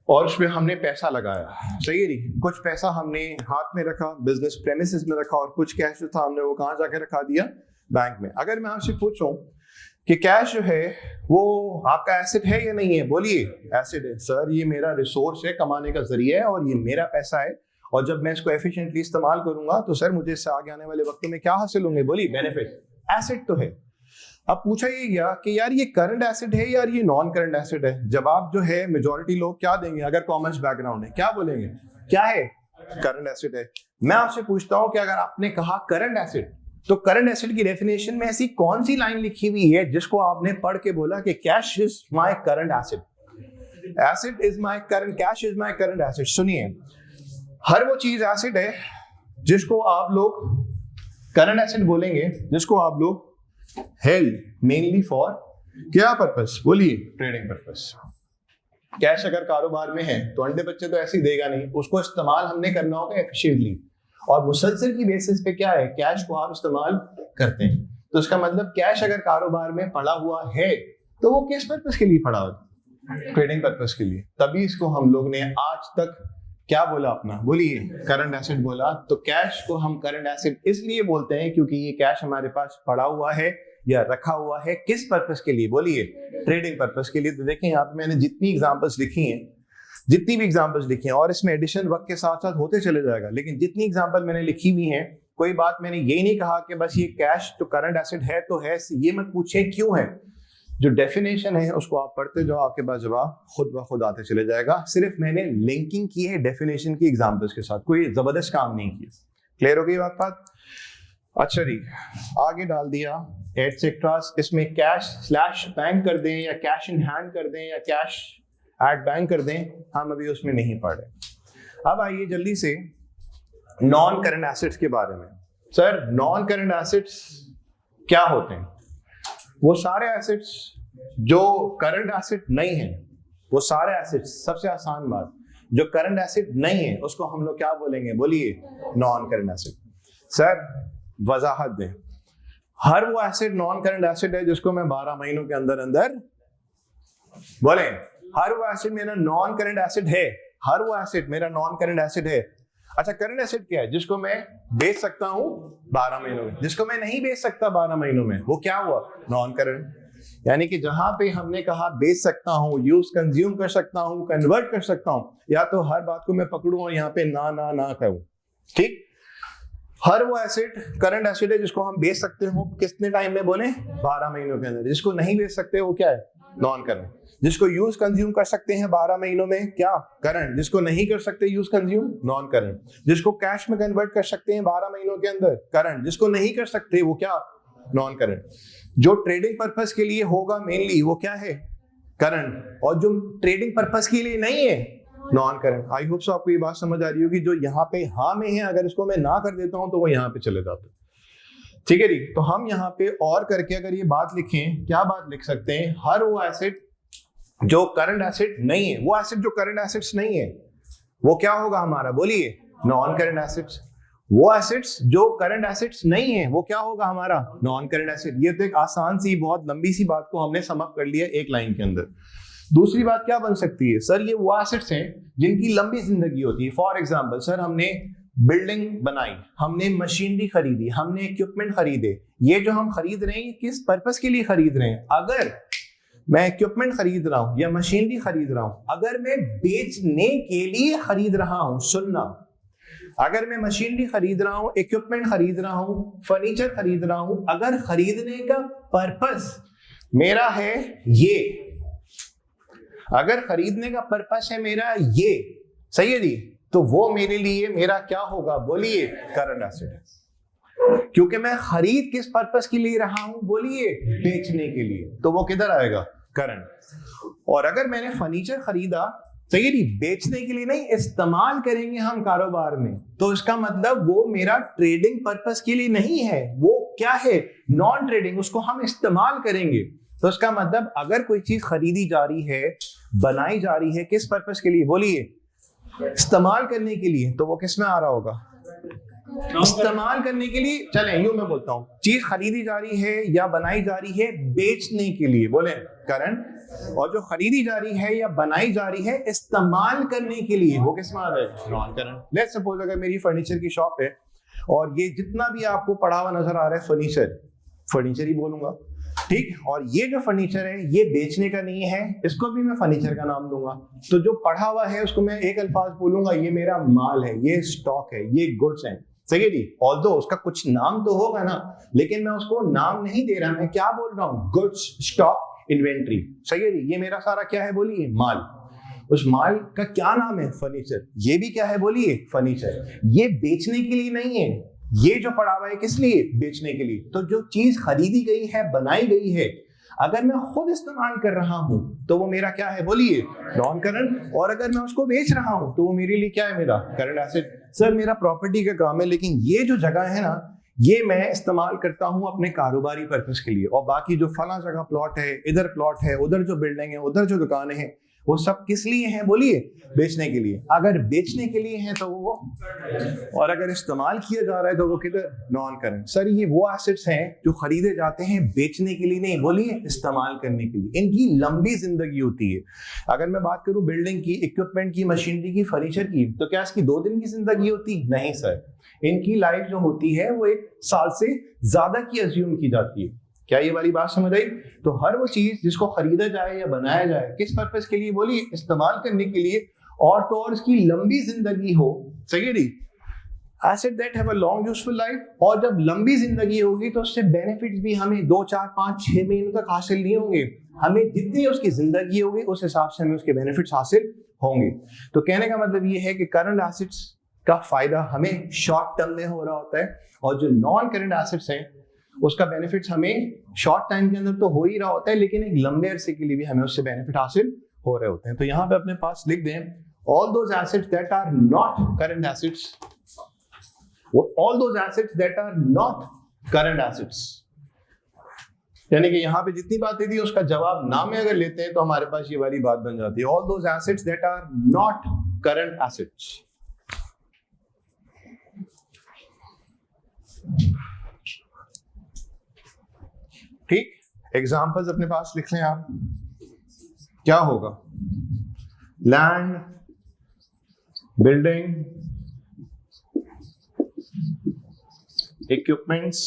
और उसमें हमने पैसा लगाया, सही है नहीं, कुछ पैसा हमने हाथ में रखा, बिजनेस प्रेमिसेस में रखा, और कुछ कैश जो था हमने वो कहाँ जाके रखा दिया, बैंक में। अगर मैं आपसे पूछूं कि कैश जो है वो आपका एसेट है या नहीं है, बोलिए एसेट है। सर ये मेरा रिसोर्स है, कमाने का जरिया है, और ये मेरा पैसा है, और जब मैं इसको एफिशिएंटली इस्तेमाल करूंगा तो सर मुझे इससे आगे आने वाले वक्तों में क्या हासिल होंगे, बोलिए बेनिफिट। एसेट तो है। अब पूछा ये गया कि यार ये करंट एसेट है यार ये नॉन करंट एसेट है। जवाब जो है मेजॉरिटी लोग क्या देंगे, अगर कॉमर्स बैकग्राउंड है क्या बोलेंगे, क्या है, करंट एसेट है। मैं आपसे पूछता हूं कि अगर आपने कहा करंट एसेट, तो करंट एसेट की डेफिनेशन में ऐसी कौन सी लाइन लिखी हुई है जिसको आपने पढ़ के बोला कि cash is my current asset, asset is my current, cash is my current asset. सुनिए, हर वो चीज एसेट है जिसको आप लोग करंट एसेट बोलेंगे, जिसको आप लोग हेल्ड मेनली फॉर क्या पर्पस, बोलिए ट्रेडिंग पर्पस। कैश अगर कारोबार में है तो अंडे बच्चे तो ऐसे ही देगा नहीं, उसको इस्तेमाल हमने करना होगा एफिशिएंटली, और मुसलसल की बेसिस पे क्या है, कैश को आप इस्तेमाल करते हैं। तो इसका मतलब कैश अगर कारोबार में पड़ा हुआ है तो वो किस पर्पस के लिए पड़ा होगा, ट्रेडिंग पर्पस के लिए। तभी इसको हम लोग ने आज तक क्या बोला अपना, बोलिए करंट एसेट बोला। तो कैश को हम करंट एसेट इसलिए बोलते हैं क्योंकि ये कैश हमारे पास पड़ा हुआ है या रखा हुआ है, किस पर्पस के लिए, बोलिए ट्रेडिंग पर्पस के लिए। तो देखें यहाँ पे मैंने जितनी एग्जांपल्स लिखी हैं, जितनी भी एग्जांपल्स लिखी हैं, और इसमें एडिशन वक्त के साथ साथ होते चले जाएगा, लेकिन जितनी एग्जांपल मैंने लिखी हुई हैं, कोई बात मैंने ये नहीं कहा कि बस ये कैश तो करंट एसेट है तो है, ये मत पूछे क्यों है। जो डेफिनेशन है उसको आप पढ़ते जाओ, आपके पास जवाब खुद ब खुद आते चले जाएगा। सिर्फ मैंने लिंकिंग की है डेफिनेशन की एग्जांपल्स के साथ, कोई जबरदस्त काम नहीं किया। क्लियर हो गई बात। अच्छा जी, आगे डाल दिया एटसेट्रास, इसमें कैश स्लैश बैंक कर दें या कैश इन हैंड कर दें या कैश एट बैंक कर दें, हम अभी उसमें नहीं पढ़ रहे। अब आइए जल्दी से नॉन करंट एसेट्स के बारे में। सर नॉन करंट एसेट्स क्या होते हैं, वो सारे एसेट्स जो करंट एसेट नहीं है, वो सारे एसेट्स, सबसे आसान बात, जो करंट एसेट नहीं है उसको हम लोग क्या बोलेंगे, बोलिए नॉन करंट एसेट। सर वजाहत दें, हर वो एसेट नॉन करंट एसेट है जिसको मैं 12 महीनों के अंदर अंदर, बोले हर वो एसेट मेरा नॉन करंट एसेट है, हर वो एसेट मेरा नॉन करंट एसेट है। अच्छा करंट एसेट क्या है, जिसको मैं बेच सकता हूं 12 महीनों में, जिसको मैं नहीं बेच सकता 12 महीनों में, वो क्या हुआ, नॉन करंट। यानी कि जहां पे हमने कहा बेच सकता हूं, यूज कंज्यूम कर सकता हूं, कन्वर्ट कर सकता हूं, या तो हर बात को मैं पकड़ूं और यहाँ पे ना ना ना कहूं, ठीक। हर वो एसेट करंट एसेट है जिसको हम बेच सकते हो कितने टाइम में, बोले 12 महीनों के अंदर। जिसको नहीं बेच सकते वो क्या है, नॉन करंट। जिसको यूज कंज्यूम कर सकते हैं 12 महीनों में, क्या, करंट। जिसको नहीं कर सकते यूज कंज्यूम, नॉन करंट। जिसको कैश में कन्वर्ट कर सकते हैं 12 महीनों के अंदर, करंट। जिसको नहीं कर सकते वो क्या, नॉन करंट। जो ट्रेडिंग पर्पस के लिए होगा मेनली वो क्या है, करंट। और जो ट्रेडिंग पर्पस के लिए नहीं है, non current. I hope so आपको ये बात समझ आ रही होगी। जो यहाँ पे हाँ में है, अगर इसको मैं ना कर देता हूं तो वो यहाँ पे चले जाते हैं, ठीक है जी। तो हम यहाँ पे और करके अगर ये बात लिखें, क्या बात लिख सकते हैं, हर वो एसेट जो करंट एसेट नहीं है, वो एसेट जो करंट एसेट्स नहीं है वो क्या होगा हमारा, बोलिए नॉन करंट एसेट्स। वो एसेट्स जो करंट एसेट्स नहीं है वो क्या होगा हमारा, नॉन करंट एसेट। ये तो एक आसान सी बहुत लंबी सी बात को हमने सम अप कर लिया एक लाइन के अंदर। दूसरी बात क्या बन सकती है, सर ये वो एसेट्स हैं जिनकी लंबी जिंदगी होती है। फॉर एग्जांपल सर हमने बिल्डिंग बनाई, हमने मशीनरी खरीदी, हमने इक्विपमेंट खरीदे, ये जो हम खरीद रहे हैं किस पर्पस के लिए खरीद रहे हैं? अगर मैं इक्विपमेंट खरीद रहा हूं या मशीनरी खरीद रहा हूं, अगर मैं बेचने के लिए खरीद रहा हूं, सुनना, अगर मैं मशीनरी खरीद रहा हूं, इक्विपमेंट खरीद रहा हूं, फर्नीचर खरीद रहा हूं, अगर खरीदने का पर्पस मेरा है ये, अगर खरीदने का पर्पस है मेरा ये, सही है जी, तो वो मेरे लिए मेरा क्या होगा? बोलिए, करंट एसेट है। क्योंकि मैं खरीद किस पर्पस के लिए रहा हूं? बोलिए, बेचने के लिए, तो वो किधर आएगा? करंट। और अगर मैंने फर्नीचर खरीदा, सही है जी, बेचने के लिए नहीं, इस्तेमाल करेंगे हम कारोबार में, तो इसका मतलब वो मेरा ट्रेडिंग पर्पस के लिए नहीं है, वो क्या है? नॉन ट्रेडिंग, उसको हम इस्तेमाल करेंगे। तो इसका मतलब अगर कोई चीज खरीदी जा रही है, बनाई जा रही है, किस पर्पस के लिए? बोलिए, इस्तेमाल करने के लिए, तो वो किस में आ रहा होगा? इस्तेमाल करने के लिए। चले यूं मैं बोलता हूं, चीज खरीदी जा रही है या बनाई जा रही है बेचने के लिए, बोले करंट। और जो खरीदी जा रही है या बनाई जा रही है इस्तेमाल करने के लिए, वो किस में आ रहा है? Non current. लेट्स सपोज अगर मेरी फर्नीचर की शॉप है और ये जितना भी आपको पड़ा हुआ नजर आ रहा है फर्नीचर ही बोलूंगा, ठीक, और ये जो फर्नीचर है ये बेचने का नहीं है, इसको भी मैं फर्नीचर का नाम दूंगा। तो जो पढ़ा हुआ है उसको मैं एक अल्फाज बोलूंगा, ये मेरा माल है, ये स्टॉक है, ये गुड्स हैं, सही है जी। ऑल्दो उसका कुछ नाम तो होगा ना, लेकिन मैं उसको नाम नहीं दे रहा, मैं क्या बोल रहा हूँ? गुड्स, स्टॉक, इन्वेंट्री, सही है जी। ये मेरा सारा क्या है? बोलिए, माल। उस माल का क्या नाम है? फर्नीचर। ये भी क्या है? बोलिए, फर्नीचर। ये बेचने के लिए नहीं है, ये जो पड़ा हुआ है किस लिए? बेचने के लिए। तो जो चीज खरीदी गई है, बनाई गई है, अगर मैं खुद इस्तेमाल कर रहा हूं तो वो मेरा क्या है? बोलिए, नॉन करंट। और अगर मैं उसको बेच रहा हूं तो वो मेरे लिए क्या है? मेरा करंट एसेट। सर मेरा प्रॉपर्टी का काम है, लेकिन ये जो जगह है ना, ये मैं इस्तेमाल करता हूं अपने कारोबारी पर्पस के लिए, और बाकी जो फला जगह प्लॉट है, इधर प्लॉट है, उधर जो बिल्डिंग है, उधर जो दुकानें हैं, वो सब किस लिए हैं? बोलिए, बेचने के लिए। अगर बेचने के लिए है तो वो, और अगर इस्तेमाल किया जा रहा है तो वो किधर? Non current. सर ये वो एसेट्स हैं जो खरीदे जाते हैं बेचने के लिए नहीं, बोलिए, इस्तेमाल करने के लिए। इनकी लंबी जिंदगी होती है। अगर मैं बात करूं बिल्डिंग की, इक्विपमेंट की, मशीनरी की, फर्नीचर की, तो क्या इसकी 2 दिन की जिंदगी होती? नहीं सर, इनकी लाइफ जो होती है वो 1 साल से ज्यादा की अज्यूम की जाती है। क्या ये वाली बात समझ आई? तो हर वो चीज जिसको खरीदा जाए या बनाया जाए, किस पर्पस के लिए? बोलिए, इस्तेमाल करने के लिए, और तो और इसकी लंबी जिंदगी हो, सही है जी। Asset that have a long useful life. और जब लंबी जिंदगी होगी तो उससे बेनिफिट्स भी हमें 2, 4, 5, 6 महीनों तक हासिल नहीं होंगे, हमें जितनी उसकी जिंदगी होगी उस हिसाब से हमें उसके बेनिफिट्स हासिल होंगे। तो कहने का मतलब ये है कि करंट एसेट्स का फायदा हमें शॉर्ट टर्म में हो रहा होता है, और जो नॉन करंट एसेट्स हैं उसका बेनिफिट्स हमें शॉर्ट टाइम के अंदर तो हो ही रहा होता है, लेकिन एक लंबे अरसे के लिए भी हमें उससे बेनिफिट हासिल हो रहे होते हैं। तो यहाँ पे अपने पास लिख दें, all those assets that are not current assets, all those assets that are not current assets, यानी कि यहाँ पे जितनी बातें थी उसका जवाब नाम में अगर लेते हैं तो हमारे पास ये वाली बात बन जाती है, all those assets that are not current assets। ठीक, एग्जाम्पल्स अपने पास लिख लें आप। क्या होगा? Land, building, equipments,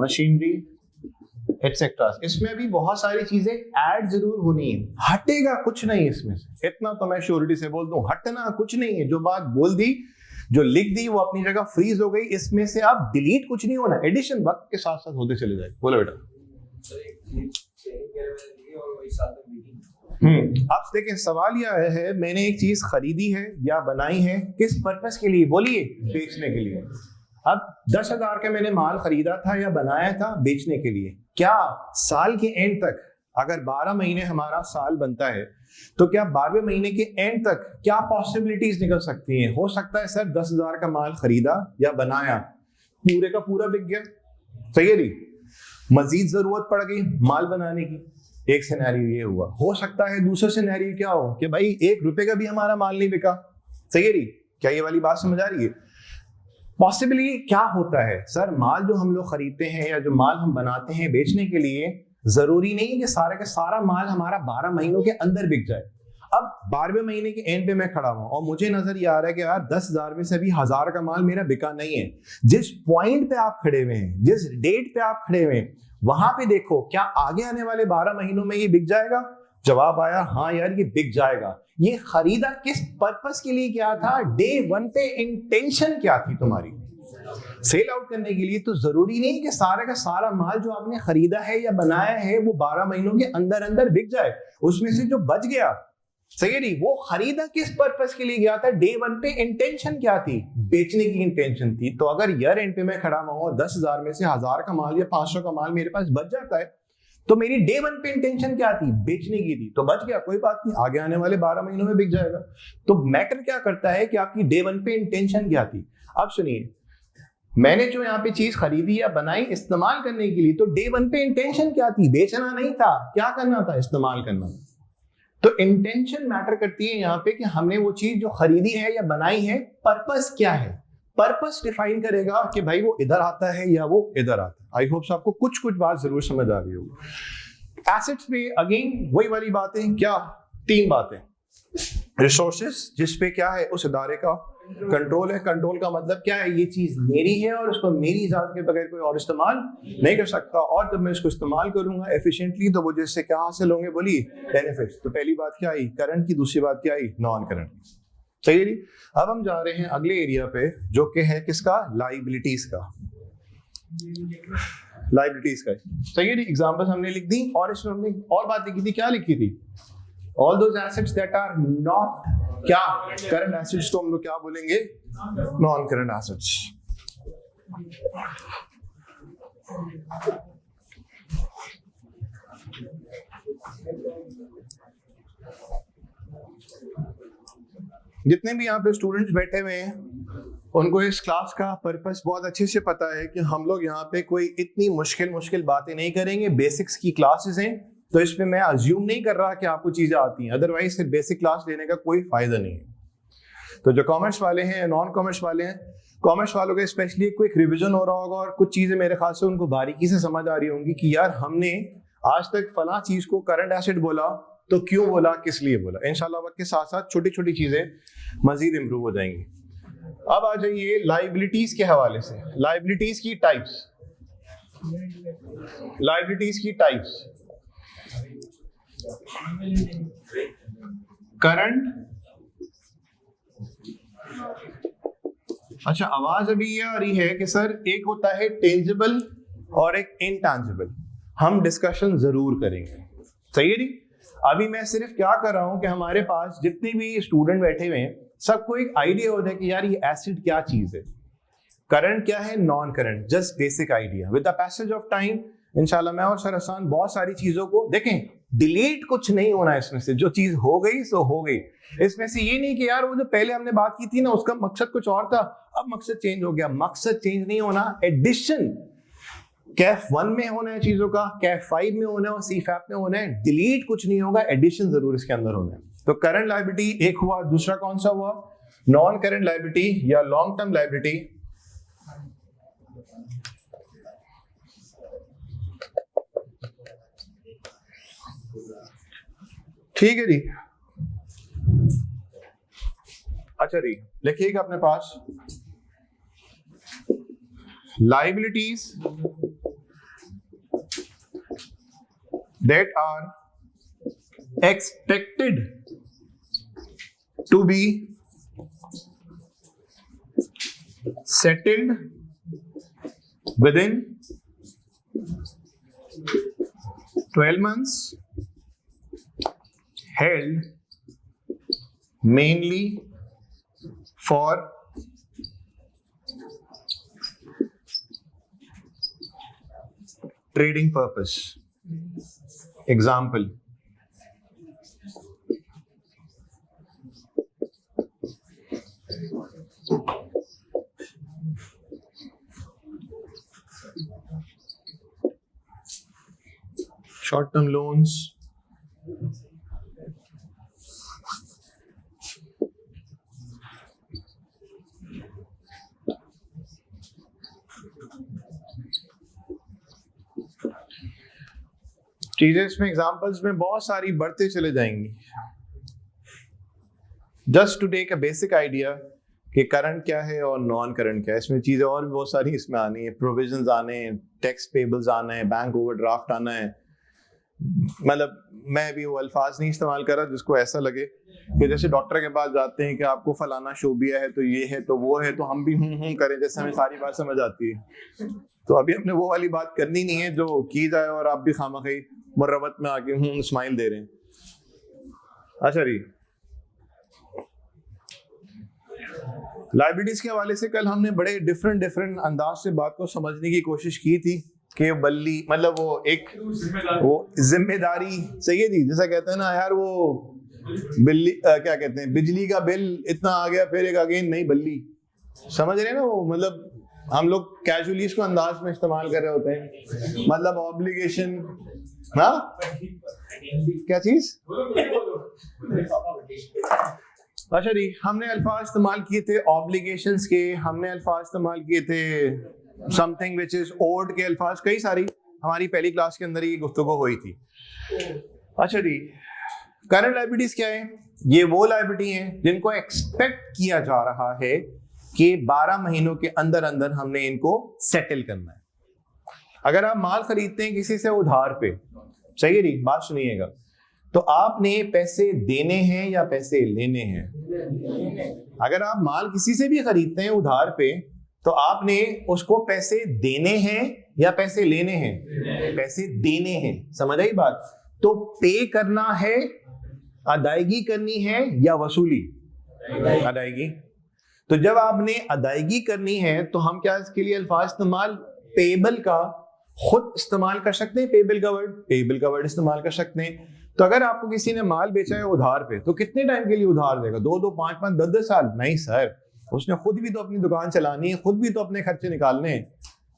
machinery, etcetera. इसमें भी बहुत सारी चीजें ऐड जरूर होनी है, हटेगा कुछ नहीं इसमें से, इतना तो मैं श्योरिटी से बोल दूं, हटना कुछ नहीं है। जो बात बोल दी, जो लिख दी, वो अपनी जगह फ्रीज हो गई, इसमें से अब डिलीट कुछ नहीं होना, एडिशन वक्त के साथ साथ होते चले जाए। बोलो बेटा। अब देखें, सवाल यह है, मैंने एक चीज खरीदी है या बनाई है, किस पर्पस के लिए? बोलिए, बेचने के लिए। अब 10,000 का मैंने माल खरीदा था या बनाया था बेचने के लिए। क्या साल के एंड तक, अगर 12 महीने हमारा साल बनता है, तो क्या 12वें महीने के एंड तक क्या पॉसिबिलिटीज निकल सकती हैं? हो सकता है सर 10,000 का माल खरीदा या बनाया, पूरे का पूरा बिक गया, सही है, मजीद जरूरत पड़ गई माल बनाने की, एक सिनेरियो ये हुआ। हो सकता है दूसरा सिनेरियो क्या हो कि भाई 1 रुपए का भी हमारा माल नहीं बिका, सही है। क्या ये वाली बात समझ आ रही है? पॉसिबली क्या होता है सर, माल जो हम लोग खरीदते हैं या जो माल हम बनाते हैं बेचने के लिए, जरूरी नहीं कि सारा का सारा माल हमारा 12 महीनों के अंदर बिक जाए। अब 12वें महीने के एंड पे मैं खड़ा हुआ और मुझे नजर ये आ रहा है कि यार 10,000 में से अभी 1,000 का माल मेरा बिका नहीं है। जिस पॉइंट पे आप खड़े हुए हैं, जिस डेट पे आप खड़े हुए हैं, वहां पे देखो क्या आगे आने वाले 12 महीनों में ये बिक जाएगा। जवाब आया हाँ यार ये बिक जाएगा। ये खरीदा किस पर्पस के लिए क्या था, डे 1 पे इंटेंशन क्या थी तुम्हारी, सेल आउट करने के लिए। तो जरूरी नहीं कि सारा का सारा माल जो आपने खरीदा है या बनाया है वो 12 महीनों के अंदर अंदर बिक जाए। उसमें से जो बच गया, सही है नहीं, वो खरीदा किस पर्पस के लिए गया था, डे 1 पे इंटेंशन क्या थी, बेचने की इंटेंशन थी। तो अगर ईयर एंड पे मैं खड़ा हुआ 10,000 में से 1,000 का माल या 500 का माल मेरे पास बच जाता है, तो मेरी डे 1 पे इंटेंशन क्या थी, बेचने की थी, तो बच गया, कोई बात नहीं, आगे आने वाले 12 महीनों में बिक जाएगा। तो मैटर क्या करता है कि आपकी डे 1 पे इंटेंशन क्या थी। अब सुनिए, मैंने जो यहाँ पे चीज खरीदी या बनाई इस्तेमाल करने के लिए, तो डे 1 पे इंटेंशन क्या थी, बेचना नहीं था, क्या करना था, इस्तेमाल करना। तो इंटेंशन मैटर करती है यहाँ पे कि हमने वो चीज जो खरीदी है या बनाई है, पर्पस क्या है। पर्पस डिफाइन करेगा कि भाई वो इधर आता है या वो इधर आता है। आई होप आपको कुछ कुछ बात जरूर समझ आ गई होगी। एसेट्स पे अगेन वही वाली बातें, क्या 3 बातें। रिसोर्सेज, जिसपे क्या है उस इदारे का कंट्रोल है। कंट्रोल का मतलब क्या है, ये चीज मेरी है और उसको मेरी इजाजत के बगैर कोई और इस्तेमाल नहीं कर सकता, और जब मैं इसको इस्तेमाल करूंगा एफिशिएंटली तो मुझे इससे क्या हासिल होंगे, बोली बेनिफिट्स। तो पहली बात क्या आई, करंट की। दूसरी बात क्या आई, नॉन करंट। सही है। अब हम जा रहे हैं अगले एरिया पे जो कि है किसका, लाइबिलिटीज का। लाइबिलिटीज का, सही है। एग्जांपल्स हमने लिख दी और इसमें हमने और बात लिखी थी, क्या लिखी थी, all those assets that are not क्या करंट एसेट्स, तो हम लोग क्या बोलेंगे, नॉन करंट एसेट्स। जितने भी यहाँ पे स्टूडेंट्स बैठे हुए हैं उनको इस क्लास का पर्पस बहुत अच्छे से पता है कि हम लोग यहाँ पे कोई इतनी मुश्किल बातें नहीं करेंगे। बेसिक्स की क्लासेस हैं, तो इसमें मैं अज्यूम नहीं कर रहा कि आपको चीजें आती हैं, अदरवाइज फिर बेसिक क्लास लेने का कोई फायदा नहीं है। तो जो कॉमर्स वाले हैं, नॉन कॉमर्स वाले हैं, कॉमर्स वालों का स्पेशली क्विक रिवीजन हो रहा होगा और कुछ चीजें मेरे ख्याल से उनको बारीकी से समझ आ रही होंगी कि यार हमने आज तक फला चीज को करंट एसेट बोला तो क्यों बोला, किस लिए बोला। इंशाल्लाह वक्त के साथ साथ छोटी छोटी चीजें मजीद इंप्रूव हो जाएंगी। अब आ जाइए लाइबिलिटीज के हवाले से। लाइबिलिटीज की टाइप्स, लाइबिलिटीज की टाइप्स, करंट। अच्छा, आवाज अभी ये आ रही है कि सर एक होता है टेंजिबल और एक इनटेंजिबल। हम डिस्कशन जरूर करेंगे, सही है जी। अभी मैं सिर्फ क्या कर रहा हूं कि हमारे पास जितने भी स्टूडेंट बैठे हुए हैं सबको एक आइडिया होता है कि यार ये एसिड क्या चीज है, करंट क्या है, non current, just basic idea. With the passage of time इंशाल्लाह मैं और सर हसन बहुत सारी चीजों को देखें, डिलीट कुछ नहीं होना है इसमें से, जो चीज हो गई सो हो गई। इसमें से ये नहीं कि यार वो जो पहले हमने बात की थी ना उसका मकसद कुछ और था, अब मकसद चेंज हो गया। मकसद चेंज नहीं होना, एडिशन कैफ 1 में होना है चीजों का, कैफ 5 में होना है और सीफैप में होना है। डिलीट कुछ नहीं होगा, एडिशन जरूर इसके अंदर होना है। तो करंट लायबिलिटी एक हुआ, दूसरा कौन सा हुआ, नॉन करंट लायबिलिटी या लॉन्ग टर्म लायबिलिटी। ठीक है जी। अच्छा जी, लिखिएगा अपने पास, liabilities that are expected to be settled within 12 months, held mainly for trading purpose. Example, short-term loans, चीजें इसमें एग्जांपल्स में बहुत सारी बढ़ते चले जाएंगी। Just to take a basic idea कि करंट क्या है और नॉन करंट क्या है। इसमें चीज़ें और भी बहुत सारी इसमें आनी है, प्रोविजंस आने हैं, टैक्स पेबल्स आना है, बैंक ओवरड्राफ्ट आना है। मतलब मैं भी वो अल्फाज नहीं इस्तेमाल कर रहा जिसको ऐसा लगे कि जैसे डॉक्टर के पास जाते हैं कि आपको फलाना शोबिया है तो ये है तो वो है, तो हम भी करें जैसे हमें सारी बात समझ आती है। तो अभी हमने वो वाली बात करनी नहीं है जो की जाए और आप भी खामखी मुर्रबत में आके स्माइल दे रहे हैं। अच्छा जी, लाइबिलिटीज के हवाले से कल हमने बड़े डिफरेंट अंदाज से बात को समझने की कोशिश की थी कि बल्ली मतलब वो एक वो जिम्मेदारी, सही है जी, जैसा कहते हैं ना यार वो बिल्ली क्या कहते हैं, बिजली का बिल इतना आ गया फिर एक अगेन नहीं बल्ली, समझ रहे हैं ना वो, मतलब हम लोग कैजुअली इसको अंदाज में इस्तेमाल कर रहे होते हैं, मतलब ऑब्लिगेशन। हाँ क्या चीज? अच्छा जी, हमने अल्फाज इस्तेमाल किए थे ऑब्लिगेशंस के, हमने अल्फाज इस्तेमाल किए थे समथिंग विच इज ओड के अल्फाज, कई सारी हमारी पहली क्लास के अंदर ही गुफ्तगू हुई थी। अच्छा जी, करंट लायबिलिटीज क्या है? ये वो लायबिलिटी हैं जिनको एक्सपेक्ट किया जा रहा है कि 12 महीनों के अंदर अंदर हमने इनको सेटल करना है। अगर आप माल खरीदते हैं किसी से उधार पे, सही है जी, बात सुनिएगा, तो आपने पैसे देने हैं या पैसे लेने हैं? अगर आप माल किसी से भी खरीदते हैं उधार पे तो आपने उसको पैसे देने हैं या पैसे लेने हैं? पैसे देने हैं, समझ आई बात? तो पे करना है, अदायगी करनी है या वसूली? अदायगी। तो जब आपने अदायगी करनी है तो हम क्या इसके लिए अल्फाज इस्तेमाल पेबल का खुद इस्तेमाल कर सकते हैं, पेबल का वर्ड इस्तेमाल कर सकते हैं। तो अगर आपको किसी ने माल बेचा है उधार पे तो कितने टाइम के लिए उधार देगा? 2-2, 5-5, 10-10 साल? नहीं सर, उसने खुद भी तो अपनी दुकान चलानी है, खुद भी तो अपने खर्चे निकालने हैं,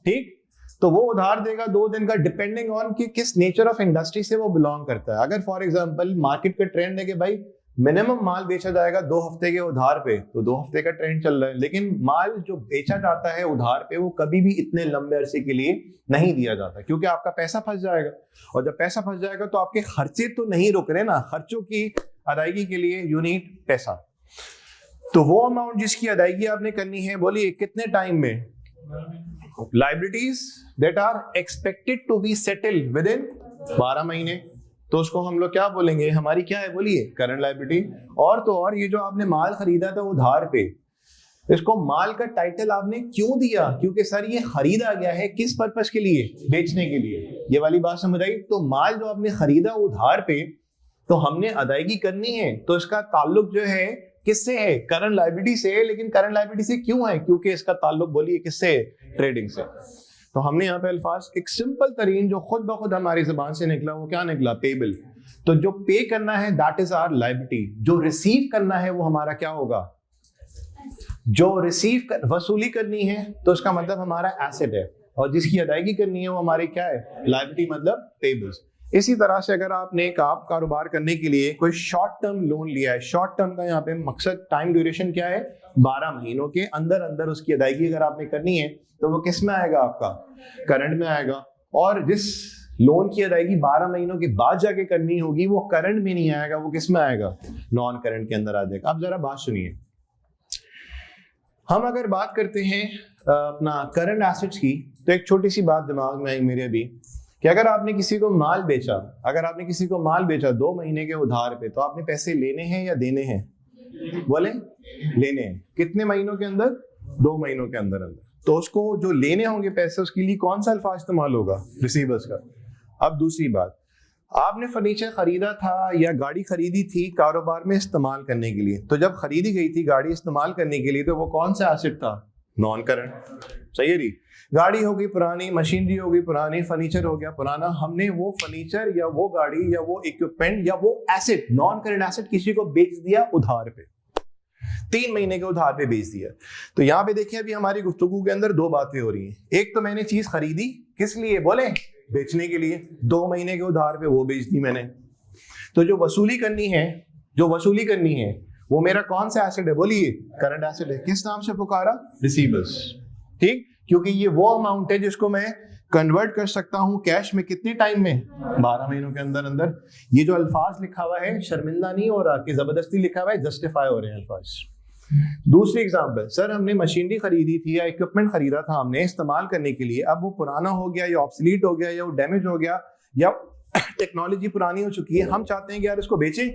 ठीक? तो वो उधार देगा 2 दिन का, डिपेंडिंग ऑन कि किस नेचर ऑफ इंडस्ट्री से वो बिलोंग करता है। अगर फॉर एग्जांपल मार्केट का ट्रेंड है कि भाई मिनिमम माल बेचा जाएगा 2 हफ्ते के उधार पे, तो 2 हफ्ते का ट्रेंड चल रहा है, लेकिन माल जो बेचा जाता है उधार पे वो कभी भी इतने लंबे अरसे के लिए नहीं दिया जाता, क्योंकि आपका पैसा फंस जाएगा, और जब पैसा फंस जाएगा तो आपके खर्चे तो नहीं रुक रहे ना, खर्चों की अदायगी के लिए यू नीड पैसा। तो वो अमाउंट जिसकी अदायगी आपने करनी है, बोलिए कितने टाइम में? Liabilities that are expected to be settled within 12 महीने, तो उसको हम लोग क्या बोलेंगे? हमारी क्या है? बोलिए करंट लायबिलिटी। और तो और ये जो आपने माल खरीदा था उधार पे, इसको माल का टाइटल आपने क्यों दिया? क्योंकि सर ये खरीदा गया है, किस पर्पस के लिए? बेचने के लिए। ये वाली बात समझ आई? तो माल जो आपने खरीदा उधार पे तो हमने अदायगी करनी है, तो इसका ताल्लुक जो है किससे है? करंट लायबिलिटी से। लेकिन करंट लायबिलिटी से क्यों है? क्योंकि इसका ताल्लुक बोलिए किससे? ट्रेडिंग से। तो हमने यहाँ पे अल्फाज एक सिंपल तरीन जो खुद ब खुद हमारी जुबान से निकला, वो क्या निकला? पेबल। तो जो पे करना है दैट इज आवर लायबिलिटी, जो रिसीव करना है वो हमारा क्या होगा? जो वसूली करनी है तो उसका मतलब हमारा एसेट है, और जिसकी अदायगी करनी है वो हमारी क्या है? लायबिलिटी, मतलब पेबल्स। इसी तरह से अगर आपने एक आप कारोबार करने के लिए कोई शॉर्ट टर्म लोन लिया है, शॉर्ट टर्म का यहाँ पे मकसद टाइम ड्यूरेशन क्या है? 12 महीनों के अंदर अंदर उसकी अदायगी अगर आपने करनी है तो वो किस में आएगा? आपका करंट में आएगा। और जिस लोन की अदायगी 12 महीनों के बाद जाके करनी होगी वो करंट में नहीं आएगा, वो किस में आएगा? नॉन करंट के अंदर आ जाएगा। अब जरा बात सुनिए, हम अगर बात करते हैं अपना करंट एसेट्स की, तो एक छोटी सी बात दिमाग में आई मेरे अभी कि अगर आपने किसी को माल बेचा, 2 महीने के उधार पे, तो आपने पैसे लेने हैं या देने हैं? बोले लेने हैं। कितने महीनों के अंदर? 2 महीनों के अंदर अंदर। तो उसको जो लेने होंगे पैसे, उसके लिए कौन सा अल्फाज इस्तेमाल होगा? रिसीवर्स का। अब दूसरी बात, आपने फर्नीचर खरीदा था या गाड़ी खरीदी थी कारोबार में इस्तेमाल करने के लिए, तो जब खरीदी गई थी गाड़ी इस्तेमाल करने के लिए, तो वो कौन सा एसेट था? Non current. सही है जी। गाड़ी हो गई पुरानी, मशीनरी हो गई पुरानी, फर्नीचर हो गया पुराना, हमने वो फर्नीचर या वो गाड़ी या वो इक्विपमेंट या वो एसेट, नॉन करंट एसेट, किसी को बेच दिया उधार पे, 3 महीने के उधार पे बेच दिया। तो यहाँ पे देखिए अभी हमारी गुफ्तगू के अंदर 2 बातें हो रही हैं। एक तो मैंने चीज खरीदी, किस लिए? बोले बेचने के लिए, 2 महीने के उधार पे वो बेच दी मैंने। तो जो वसूली करनी है वो मेरा कौन सा एसेट है? बोलिए करंट एसेट है। किस नाम से पुकारा? रिसीवर्स। ठीक, क्योंकि ये वो अमाउंट है जिसको मैं कन्वर्ट कर सकता हूं कैश में कितने टाइम में? 12 महीनों के अंदर अंदर। ये जो अल्फाज लिखा हुआ है शर्मिंदा नहीं हो रहा कि जबरदस्ती लिखा हुआ है, जस्टिफाई हो रहे हैं अल्फाज। दूसरी एग्जांपल, सर हमने मशीनरी खरीदी थी या इक्विपमेंट खरीदा था हमने इस्तेमाल करने के लिए, अब वो पुराना हो गया या ऑब्सलीट हो गया या वो डैमेज हो गया या टेक्नोलॉजी पुरानी हो चुकी है, हम चाहते हैं कि यार इसको बेचें,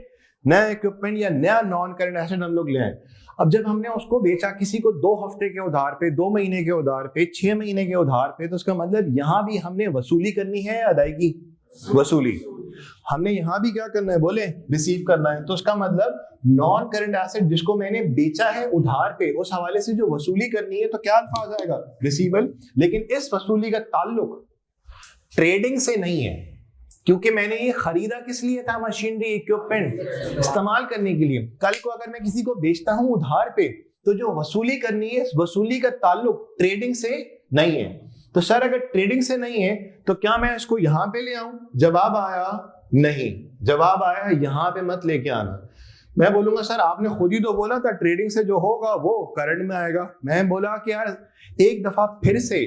नया इक्विपमेंट या नया नॉन करंट एसेट हम लोग ले आए। अब जब हमने उसको बेचा किसी को 2 हफ्ते के उधार पे, 2 महीने के उधार पे, 6 महीने के उधार पे, तो उसका मतलब यहां भी हमने वसूली करनी है, अदायगी वसूली हमने यहां भी क्या करना है, बोले रिसीव करना है। तो उसका मतलब नॉन करंट एसेट जिसको मैंने बेचा है उधार पे, उस हवाले से जो वसूली करनी है, तो क्या अल्फाज आएगा? रिसीवेबल। लेकिन इस वसूली का ताल्लुक ट्रेडिंग से नहीं है, क्योंकि मैंने ये खरीदा किस लिए था? मशीनरी इक्विपमेंट इस्तेमाल करने के लिए। कल को अगर मैं किसी को बेचता हूं उधार पे, तो जो वसूली करनी है, इस वसूली का ताल्लुक ट्रेडिंग से नहीं है। तो सर अगर ट्रेडिंग से नहीं है तो क्या मैं इसको यहां पे ले आऊं? जवाब आया नहीं। जवाब आया यहां पे मत लेके आना। मैं बोलूंगा सर आपने खुद ही तो बोला था ट्रेडिंग से जो होगा वो करंट में आएगा। मैं बोला कि यार एक दफा फिर से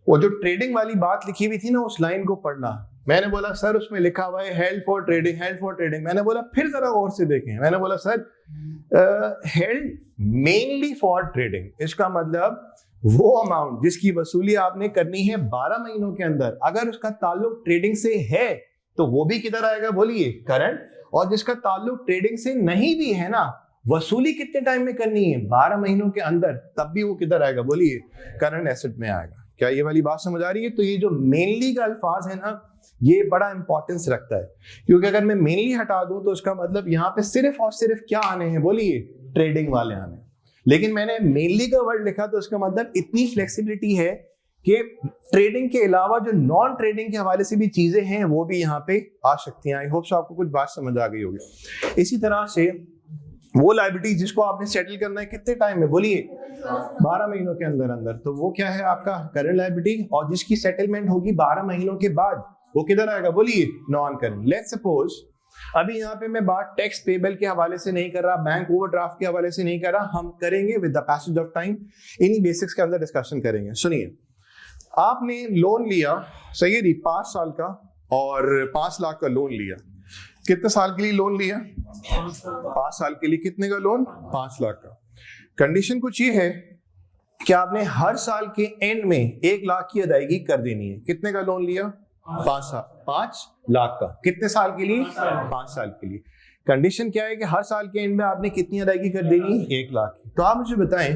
वो जो ट्रेडिंग वाली बात लिखी हुई थी ना, उस लाइन को पढ़ना। मैंने बोला सर उसमें लिखा हुआ है held for trading, held for trading. मैंने बोला फिर जरा गौर से देखें। मैंने बोला sir held mainly for trading, इसका मतलब वो अमाउंट जिसकी वसूली आपने करनी है 12 महीनों के अंदर, अगर उसका ताल्लुक ट्रेडिंग से है तो वो भी किधर आएगा? बोलिए करंट। और जिसका ताल्लुक ट्रेडिंग से नहीं भी है ना, वसूली कितने टाइम में करनी है? 12 महीनों के अंदर, तब भी वो किधर आएगा? बोलिए करंट एसेट में आएगा। क्या ये वाली बात समझ आ रही है? तो ये जो मेनली का अल्फाज है ना, ये बड़ा इंपॉर्टेंस रखता है, क्योंकि अगर मैं मेनली हटा दूं तो इसका मतलब यहाँ पे सिर्फ और सिर्फ क्या आने हैं? बोलिए ट्रेडिंग वाले आने। लेकिन मैंने मेनली का वर्ड लिखा तो इसका मतलब इतनी फ्लेक्सिबिलिटी है कि ट्रेडिंग के अलावा जो नॉन ट्रेडिंग के हवाले से भी चीजें हैं वो भी यहाँ पे आ सकती हैं। आई होप सो आपको कुछ बात समझ आ गई होगी। इसी तरह से वो लायबिलिटी जिसको आपने सेटल करना है कितने टाइम में? बोलिए 12 महीनों के अंदर अंदर, तो वो क्या है? आपका करंट लायबिलिटी। और जिसकी सेटलमेंट होगी 12 महीनों के बाद, वो किधर आएगा? बोलिए नॉन करंट। लेट्स सपोज अभी यहाँ पे मैं बात टैक्स पेबल के हवाले से नहीं कर रहा, बैंक ओवरड्राफ्ट के हवाले से नहीं कर रहा, हम करेंगे with the passage of time, इन्हीं बेसिक्स के अंदर डिस्कशन करेंगे। सुनिए, आपने लोन लिया, सही है जी, 5 साल का और 5 लाख का लोन लिया। कितने साल के लिए लोन लिया? 5 साल के लिए। कितने का लोन? 5 लाख का। कंडीशन कुछ ये है कि आपने हर साल के एंड में 1 लाख की अदायगी कर देनी है। कितने का लोन लिया? 5 लाख का। कितने साल के लिए? 5 साल के लिए। कंडीशन क्या है कि हर साल के एंड में आपने कितनी अदायगी कर देनी? 1 लाख की। तो आप मुझे बताएं,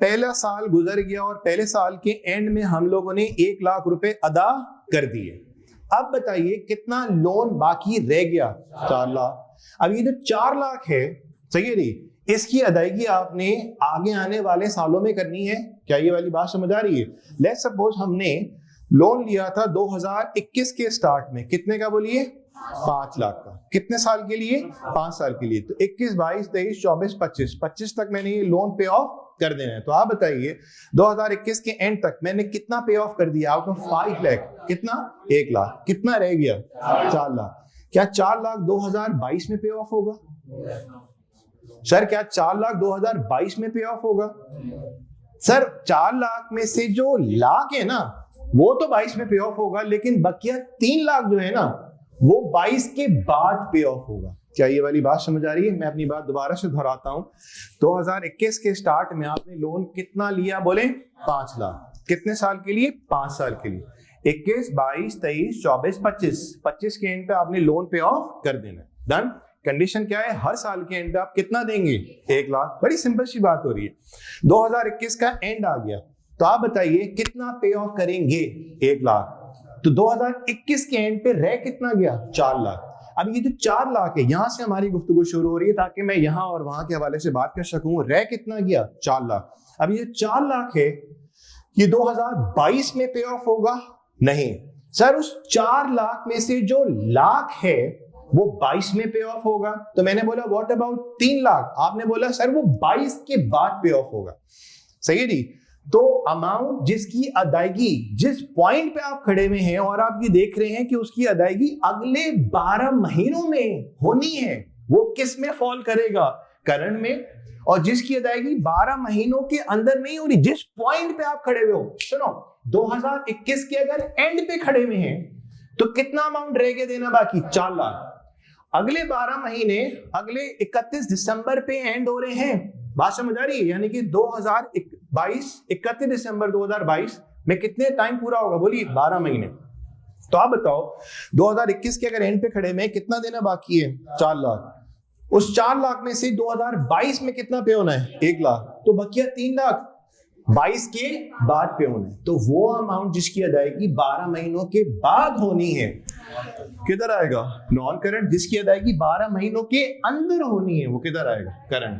पहला साल गुजर गया और पहले साल के एंड में हम लोगों ने 1 लाख रुपए अदा कर दिए। अब बताइए कितना लोन बाकी रह गया? 4 लाख। अब ये जो 4 लाख है, सही है जी, इसकी अदायगी आपने आगे आने वाले सालों में करनी है। क्या ये वाली बात समझ आ रही है? लेट्स सपोज हमने लोन लिया था 2021 के स्टार्ट में। कितने का? बोलिए 5 लाख का। कितने साल के लिए? 5 साल के लिए। तो 21, 22, 23, 24, 25 तक मैंने ये लोन पे ऑफ कर देना है। तो आप बताइए 2021 के एंड तक मैंने कितना पे ऑफ कर दिया? आउट ऑफ 5 लाख कितना? 1 लाख। कितना रह गया? 4 लाख। क्या 4 लाख 2022 में पे ऑफ होगा? सर क्या 4 लाख 2022 में पे ऑफ होगा? सर 4 लाख में से जो लाख है ना वो तो 22 में पे ऑफ होगा, लेकिन बकिया 3 लाख जो है ना वो 22 के बाद पे ऑफ होगा। क्या ये वाली बात समझ आ रही है? मैं अपनी बात दोबारा से दोहराता हूं। 2021 के स्टार्ट में आपने लोन कितना लिया? बोले 5 लाख। कितने साल के लिए? 5 साल के लिए। 21, 22, 23, 24, 25 के एंड पे आपने लोन पे ऑफ कर देना। डन। कंडीशन क्या है? हर साल के एंड पे आप कितना देंगे? 1 लाख। बड़ी सिंपल सी बात हो रही है। 2021 का एंड आ गया, तो आप बताइए कितना पे ऑफ करेंगे? 1 लाख। तो 2021 के एंड पे रह कितना गया? 4 लाख। अब ये जो 4 लाख है, यहां से हमारी गुफ्तगू शुरू हो रही है ताकि मैं यहां और वहां के हवाले से बात कर सकूं। रह कितना गया? 4 लाख। अब ये 4 लाख है, ये 2022 में पे ऑफ होगा? नहीं सर, उस 4 लाख में से जो लाख है वो 22 में पे ऑफ होगा। तो मैंने बोला व्हाट अबाउट 3 लाख? आपने बोला सर वो 22 के बाद पे ऑफ होगा। सही है जी। तो अमाउंट जिसकी अदायगी जिस पॉइंट पे आप खड़े हुए हैं और आप ये देख रहे हैं कि उसकी अदायगी अगले 12 महीनों में होनी है, वो किस में फॉल करेगा? करंट में। और जिसकी अदायगी 12 महीनों के अंदर नहीं हो रही, जिस पॉइंट पे आप खड़े हुए हो, सुनो, 2021 के अगर एंड पे खड़े में हैं तो कितना अमाउंट रह गया देना बाकी? 4 लाख। अगले 12 महीने अगले 31 दिसंबर पे एंड हो रहे हैं। बात समझ आ रही है? यानी कि 2022 31 दिसंबर 2022 में कितने टाइम पूरा होगा? बोलिए 12 महीने। तो आप बताओ 2021 के अगर एंड पे खड़े में कितना देना बाकी है? 4 लाख। उस 4 लाख में से 2022 में कितना पे होना है? 1 लाख। तो बकिया 3 लाख 22 के बाद पे होना है। तो वो अमाउंट जिसकी अदायगी 12 महीनों के बाद होनी है किधर आएगा? Non current. जिसकी अदायगी 12 महीनों के अंदर होनी है वो किधर आएगा? करंट।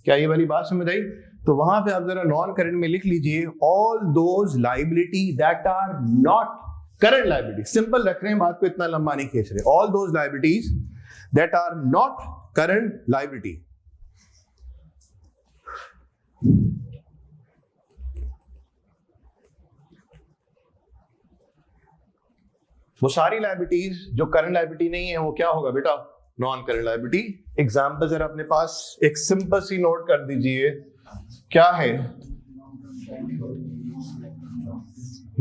क्या ये वाली बात समझ आई? तो वहां पे आप जरा नॉन करंट में लिख लीजिए all those liability that are not current liability. Simple रख रहे हैं बात को, इतना लंबा नहीं खींच रहे। All those liabilities that are not current liability. वो सारी लायबिलिटीज जो करंट लायबिलिटी नहीं है वो क्या होगा बेटा? Non current liability. एग्जाम्पल जरा अपने पास एक सिंपल सी नोट कर दीजिए। क्या है?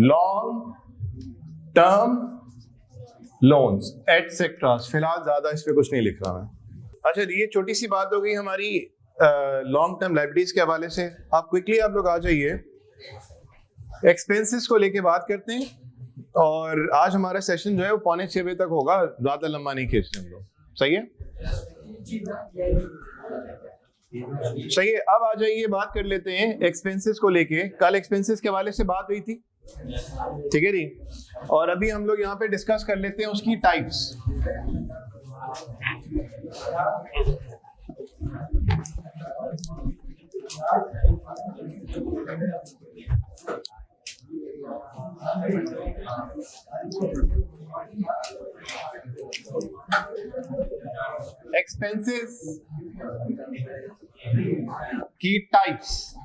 Long term loans etcetera. फिलहाल ज्यादा इस पे कुछ नहीं लिख रहा मैं। अच्छा, ये छोटी सी बात हो गई हमारी लॉन्ग टर्म लायबिलिटीज के हवाले से। आप क्विकली आप लोग आ जाइए, एक्सपेंसेस को लेके बात करते हैं। और आज हमारा सेशन जो है वो 5:45 बजे तक होगा, ज्यादा लंबा नहीं खींचते हम लोग। सही है? सही है। अब आ जाइए, बात कर लेते हैं एक्सपेंसेस को लेके। कल एक्सपेंसेस के हवाले से बात हुई थी, ठीक है जी। और अभी हम लोग यहाँ पे डिस्कस कर लेते हैं उसकी टाइप्स। एक्सपेंसेस की टाइप्स।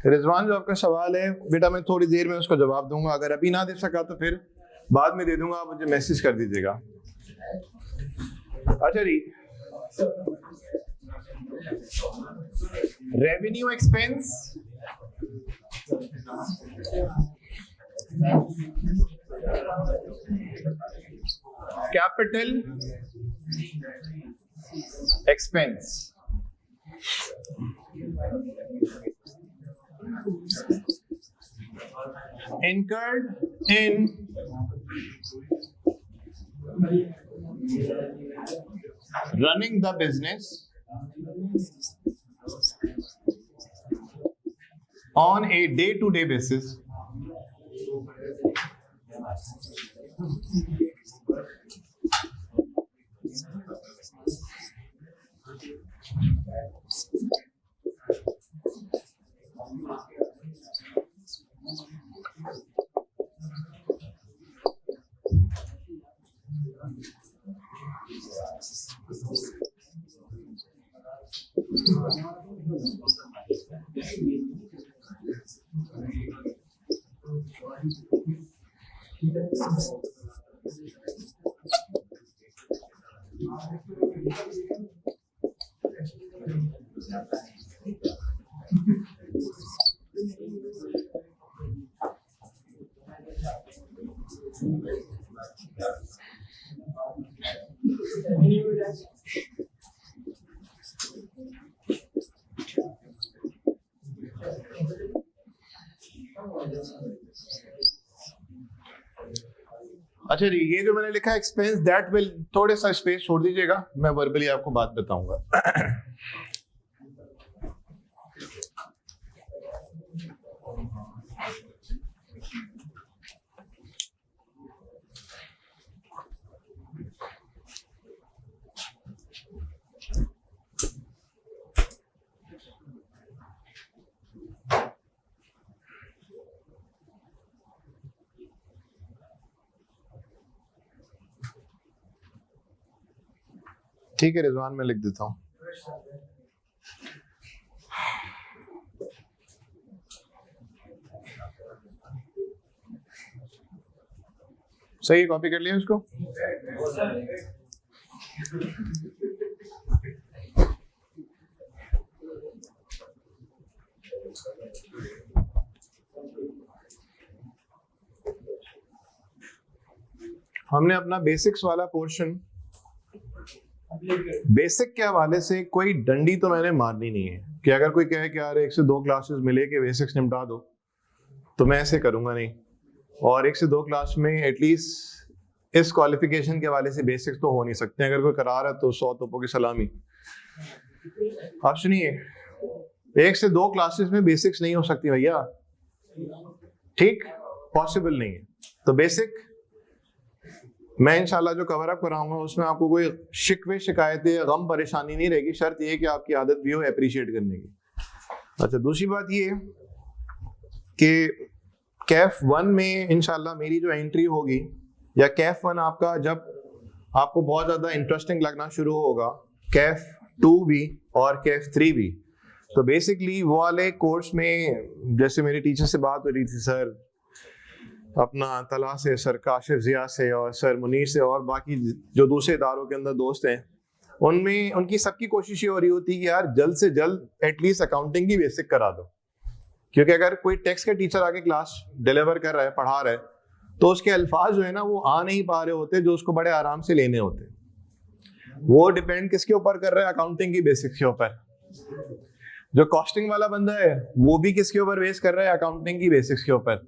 रिजवान, जो आपका सवाल है बेटा, मैं थोड़ी देर में उसका जवाब दूंगा। अगर अभी ना दे सका तो फिर बाद में दे दूंगा, आप मुझे मैसेज कर दीजिएगा। अच्छा जी, revenue expense, capital expense, incurred in running the business on a day-to-day basis अच्छा जी, ये जो मैंने लिखा है एक्सपेंस दैट विल, थोड़े सा स्पेस छोड़ दीजिएगा, मैं वर्बली आपको बात बताऊंगा। ठीक है रिजवान, मैं लिख देता हूँ। सही, कॉपी कर लिया उसको। हमने अपना बेसिक्स वाला पोर्शन, बेसिक के हवाले से कोई डंडी तो मैंने मारनी नहीं है कि अगर कोई कहे कि यार 1 से 2 क्लासेस मिले के बेसिक्स निपटा दो, तो मैं ऐसे करूंगा नहीं। और 1 से 2 क्लास में एटलीस्ट इस क्वालिफिकेशन के हवाले से बेसिक्स तो हो नहीं सकते। अगर कोई करा रहा है तो 100 तोपों की सलामी। आप सुनिए, 1 से 2 क्लासेस में बेसिक्स नहीं हो सकती भैया, ठीक, पॉसिबल नहीं है। तो बेसिक मैं इंशाल्लाह जो कवर अप कराऊंगा उसमें आपको कोई शिकवे शिकायतें गम परेशानी नहीं रहेगी, शर्त ये है कि आपकी आदत भी हो अप्रिशिएट करने की। अच्छा, दूसरी बात ये कि कैफ 1 में इंशाल्लाह मेरी जो एंट्री होगी, या कैफ 1 आपका जब आपको बहुत ज्यादा इंटरेस्टिंग लगना शुरू होगा, कैफ 2 भी और कैफ 3 भी, तो बेसिकली वो वाले कोर्स में जैसे मेरे टीचर से बात हो रही थी, सर अपना तला से, सर काशिफ जिया से और सर मुनीर से और बाकी जो दूसरे इदारों के अंदर दोस्त हैं, उनमें उनकी सबकी कोशिश ये हो रही होती है कि यार जल्द से जल्द एटलीस्ट अकाउंटिंग की बेसिक करा दो। क्योंकि अगर कोई टेक्स्ट का टीचर आके क्लास डिलीवर कर रहा है, पढ़ा रहा है, तो उसके अल्फाज जो है ना वो आ नहीं पा रहे होते जो उसको बड़े आराम से लेने होते। वो डिपेंड किसके ऊपर कर रहा है? अकाउंटिंग की बेसिक्स के ऊपर। जो कॉस्टिंग वाला बंदा है वो भी किसके ऊपर बेस कर रहा है? अकाउंटिंग की बेसिक्स के ऊपर।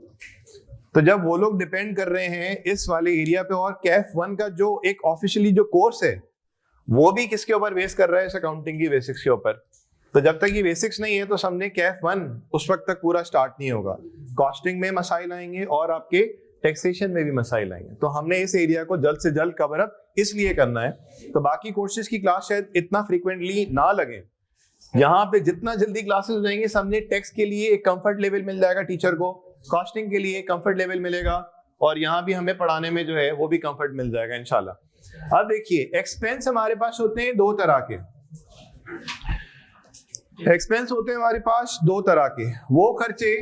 तो जब वो लोग डिपेंड कर रहे हैं इस वाले एरिया पे, और कैफ 1 का जो एक ऑफिशियली जो कोर्स है वो भी किसके ऊपर बेस कर रहा है? इस अकाउंटिंग की बेसिक्स के ऊपर। तो जब तक ये बेसिक्स नहीं है तो समझे कैफ 1 उस वक्त तक पूरा स्टार्ट नहीं होगा। कॉस्टिंग में मसाइल आएंगे और आपके टैक्सेशन में भी मसाइल आएंगे। तो हमने इस एरिया को जल्द से जल्द कवर अप इसलिए करना है। तो बाकी कोर्सेज की क्लास शायद इतना फ्रीक्वेंटली ना लगे, यहाँ पे जितना जल्दी क्लासेस हो जाएंगे, समझे टैक्स के लिए एक कंफर्ट लेवल मिल जाएगा टीचर को, कॉस्टिंग के लिए कंफर्ट लेवल मिलेगा, और यहाँ भी हमें पढ़ाने में जो है वो भी कंफर्ट मिल जाएगा इंशाल्लाह। अब देखिए, एक्सपेंस हमारे पास होते हैं 2 तरह के। एक्सपेंस होते हैं हमारे पास 2 तरह के। वो खर्चे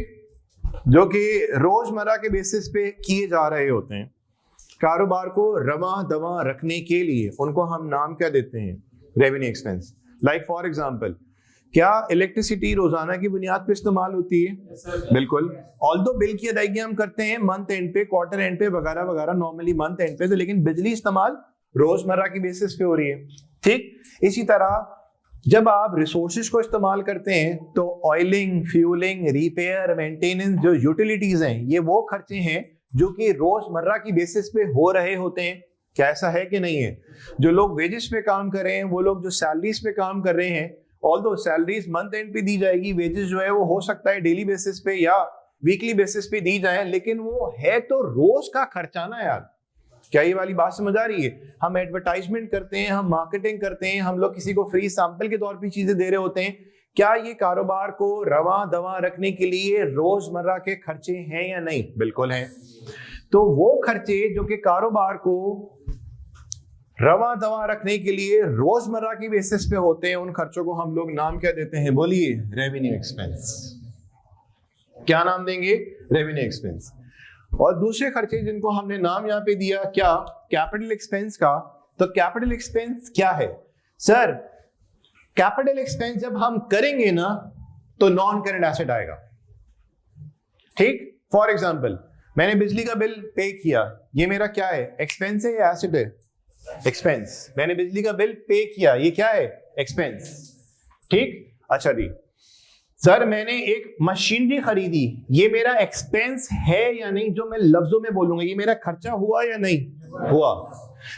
जो कि रोजमर्रा के बेसिस पे किए जा रहे होते हैं, कारोबार को रवा दवा रखने के लिए, उनको हम नाम क्या देते हैं? Revenue expense. Like for example, क्या इलेक्ट्रिसिटी रोजाना की बुनियाद पे इस्तेमाल होती है? बिल्कुल। ऑल्दो बिल की अदायगी हम करते हैं मंथ एंड पे, क्वार्टर एंड पे वगैरह वगैरह, नॉर्मली मंथ एंड पे, तो लेकिन बिजली इस्तेमाल रोजमर्रा की बेसिस पे हो रही है, ठीक। इसी तरह जब आप रिसोर्सेज को इस्तेमाल करते हैं तो ऑयलिंग, फ्यूलिंग, रिपेयर, मेंटेनेंस, जो यूटिलिटीज हैं, ये वो खर्चे हैं जो कि रोजमर्रा की बेसिस पे हो रहे होते हैं। क्या ऐसा है कि नहीं है? जो लोग वेजेस पे काम कर रहे हैं, वो लोग जो सैलरीज पे काम कर रहे हैं, ऑल्दो सैलरीज मंथ एंड पे दी जाएगी, वेजेस जो है वो हो सकता है डेली बेसिस पे या वीकली बेसिस पे दी जाए, लेकिन वो है तो रोज का खर्चा ना यार। क्या ये वाली बात समझ आ रही है? हम एडवर्टाइजमेंट करते हैं, हम मार्केटिंग करते हैं, हम लोग किसी को फ्री सैंपल के तौर पे चीजें दे रहे होते हैं। क्या ये कारोबार को रवा दवा रखने के लिए रोजमर्रा के खर्चे हैं या नहीं? बिल्कुल हैं। तो वो खर्चे जो कि कारोबार को रवा दवा रखने के लिए रोजमर्रा की बेसिस पे होते हैं, उन खर्चों को हम लोग नाम क्या देते हैं? बोलिए, रेवेन्यू एक्सपेंस। क्या नाम देंगे? Revenue expense. और दूसरे खर्चे जिनको हमने नाम यहाँ पे दिया क्या? कैपिटल एक्सपेंस का। तो कैपिटल एक्सपेंस क्या है? सर, कैपिटल एक्सपेंस जब हम करेंगे ना तो नॉन करंट एसेट आएगा, ठीक। फॉर एग्जांपल, मैंने बिजली का बिल पे किया, ये मेरा क्या है? एक्सपेंस है या एसेट है? एक्सपेंस। मैंने बिजली का बिल पे किया, ये क्या है? एक्सपेंस, ठीक। अच्छा जी, सर मैंने एक मशीनरी खरीदी, ये मेरा एक्सपेंस है या नहीं? जो मैं लफ्जों में बोलूंगा, ये मेरा खर्चा हुआ या नहीं हुआ?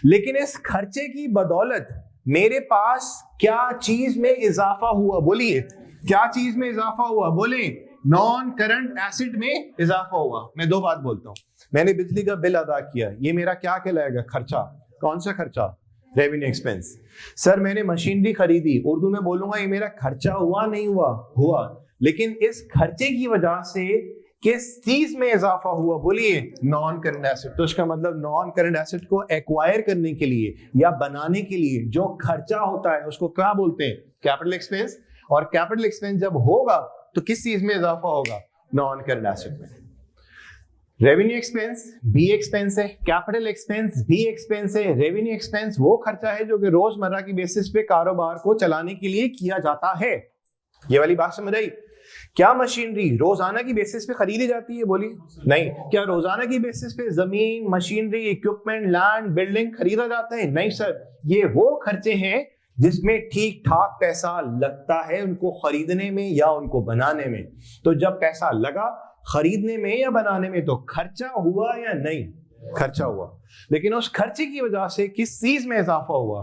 लेकिन इस खर्चे की बदौलत मेरे पास क्या चीज में इजाफा हुआ? बोलिए, क्या चीज में इजाफा हुआ? बोले, नॉन करंट एसेट में इजाफा हुआ। मैं 2 बात बोलता हूं। मैंने बिजली का बिल अदा किया, ये मेरा क्या कहलाएगा? खर्चा। कौन सा खर्चा? Revenue expense. सर मैंने मशीनरी खरीदी, उर्दू में बोलूंगा ये मेरा खर्चा हुआ नहीं हुआ? हुआ। लेकिन इस खर्चे की वजह से किस चीज में इजाफा हुआ? बोलिए, नॉन करंट एसेट। तो इसका मतलब नॉन करंट एसेट को एक्वायर करने के लिए या बनाने के लिए जो खर्चा होता है उसको क्या बोलते हैं? Capital expense. और कैपिटल एक्सपेंस जब होगा तो किस चीज में इजाफा होगा? नॉन करंट एसेट में। रेवेन्यू एक्सपेंस भी एक्सपेंस है, कैपिटल एक्सपेंस भी एक्सपेंस है। रेवेन्यू एक्सपेंस वो खर्चा है जो कि रोजमर्रा की बेसिस पे कारोबार को चलाने के लिए किया जाता है। ये वाली बात समझ आई? क्या मशीनरी रोजाना की बेसिस पे खरीदी जाती है? बोलिए नहीं। क्या रोजाना की बेसिस पे जमीन, मशीनरी, इक्विपमेंट, लैंड, बिल्डिंग खरीदा जाता है? नहीं सर। ये वो खर्चे हैं जिसमें ठीक ठाक पैसा लगता है उनको खरीदने में या उनको बनाने में। तो जब पैसा लगा खरीदने में या बनाने में तो खर्चा हुआ या नहीं? खर्चा हुआ। लेकिन उस खर्चे की वजह से किस चीज में इजाफा हुआ?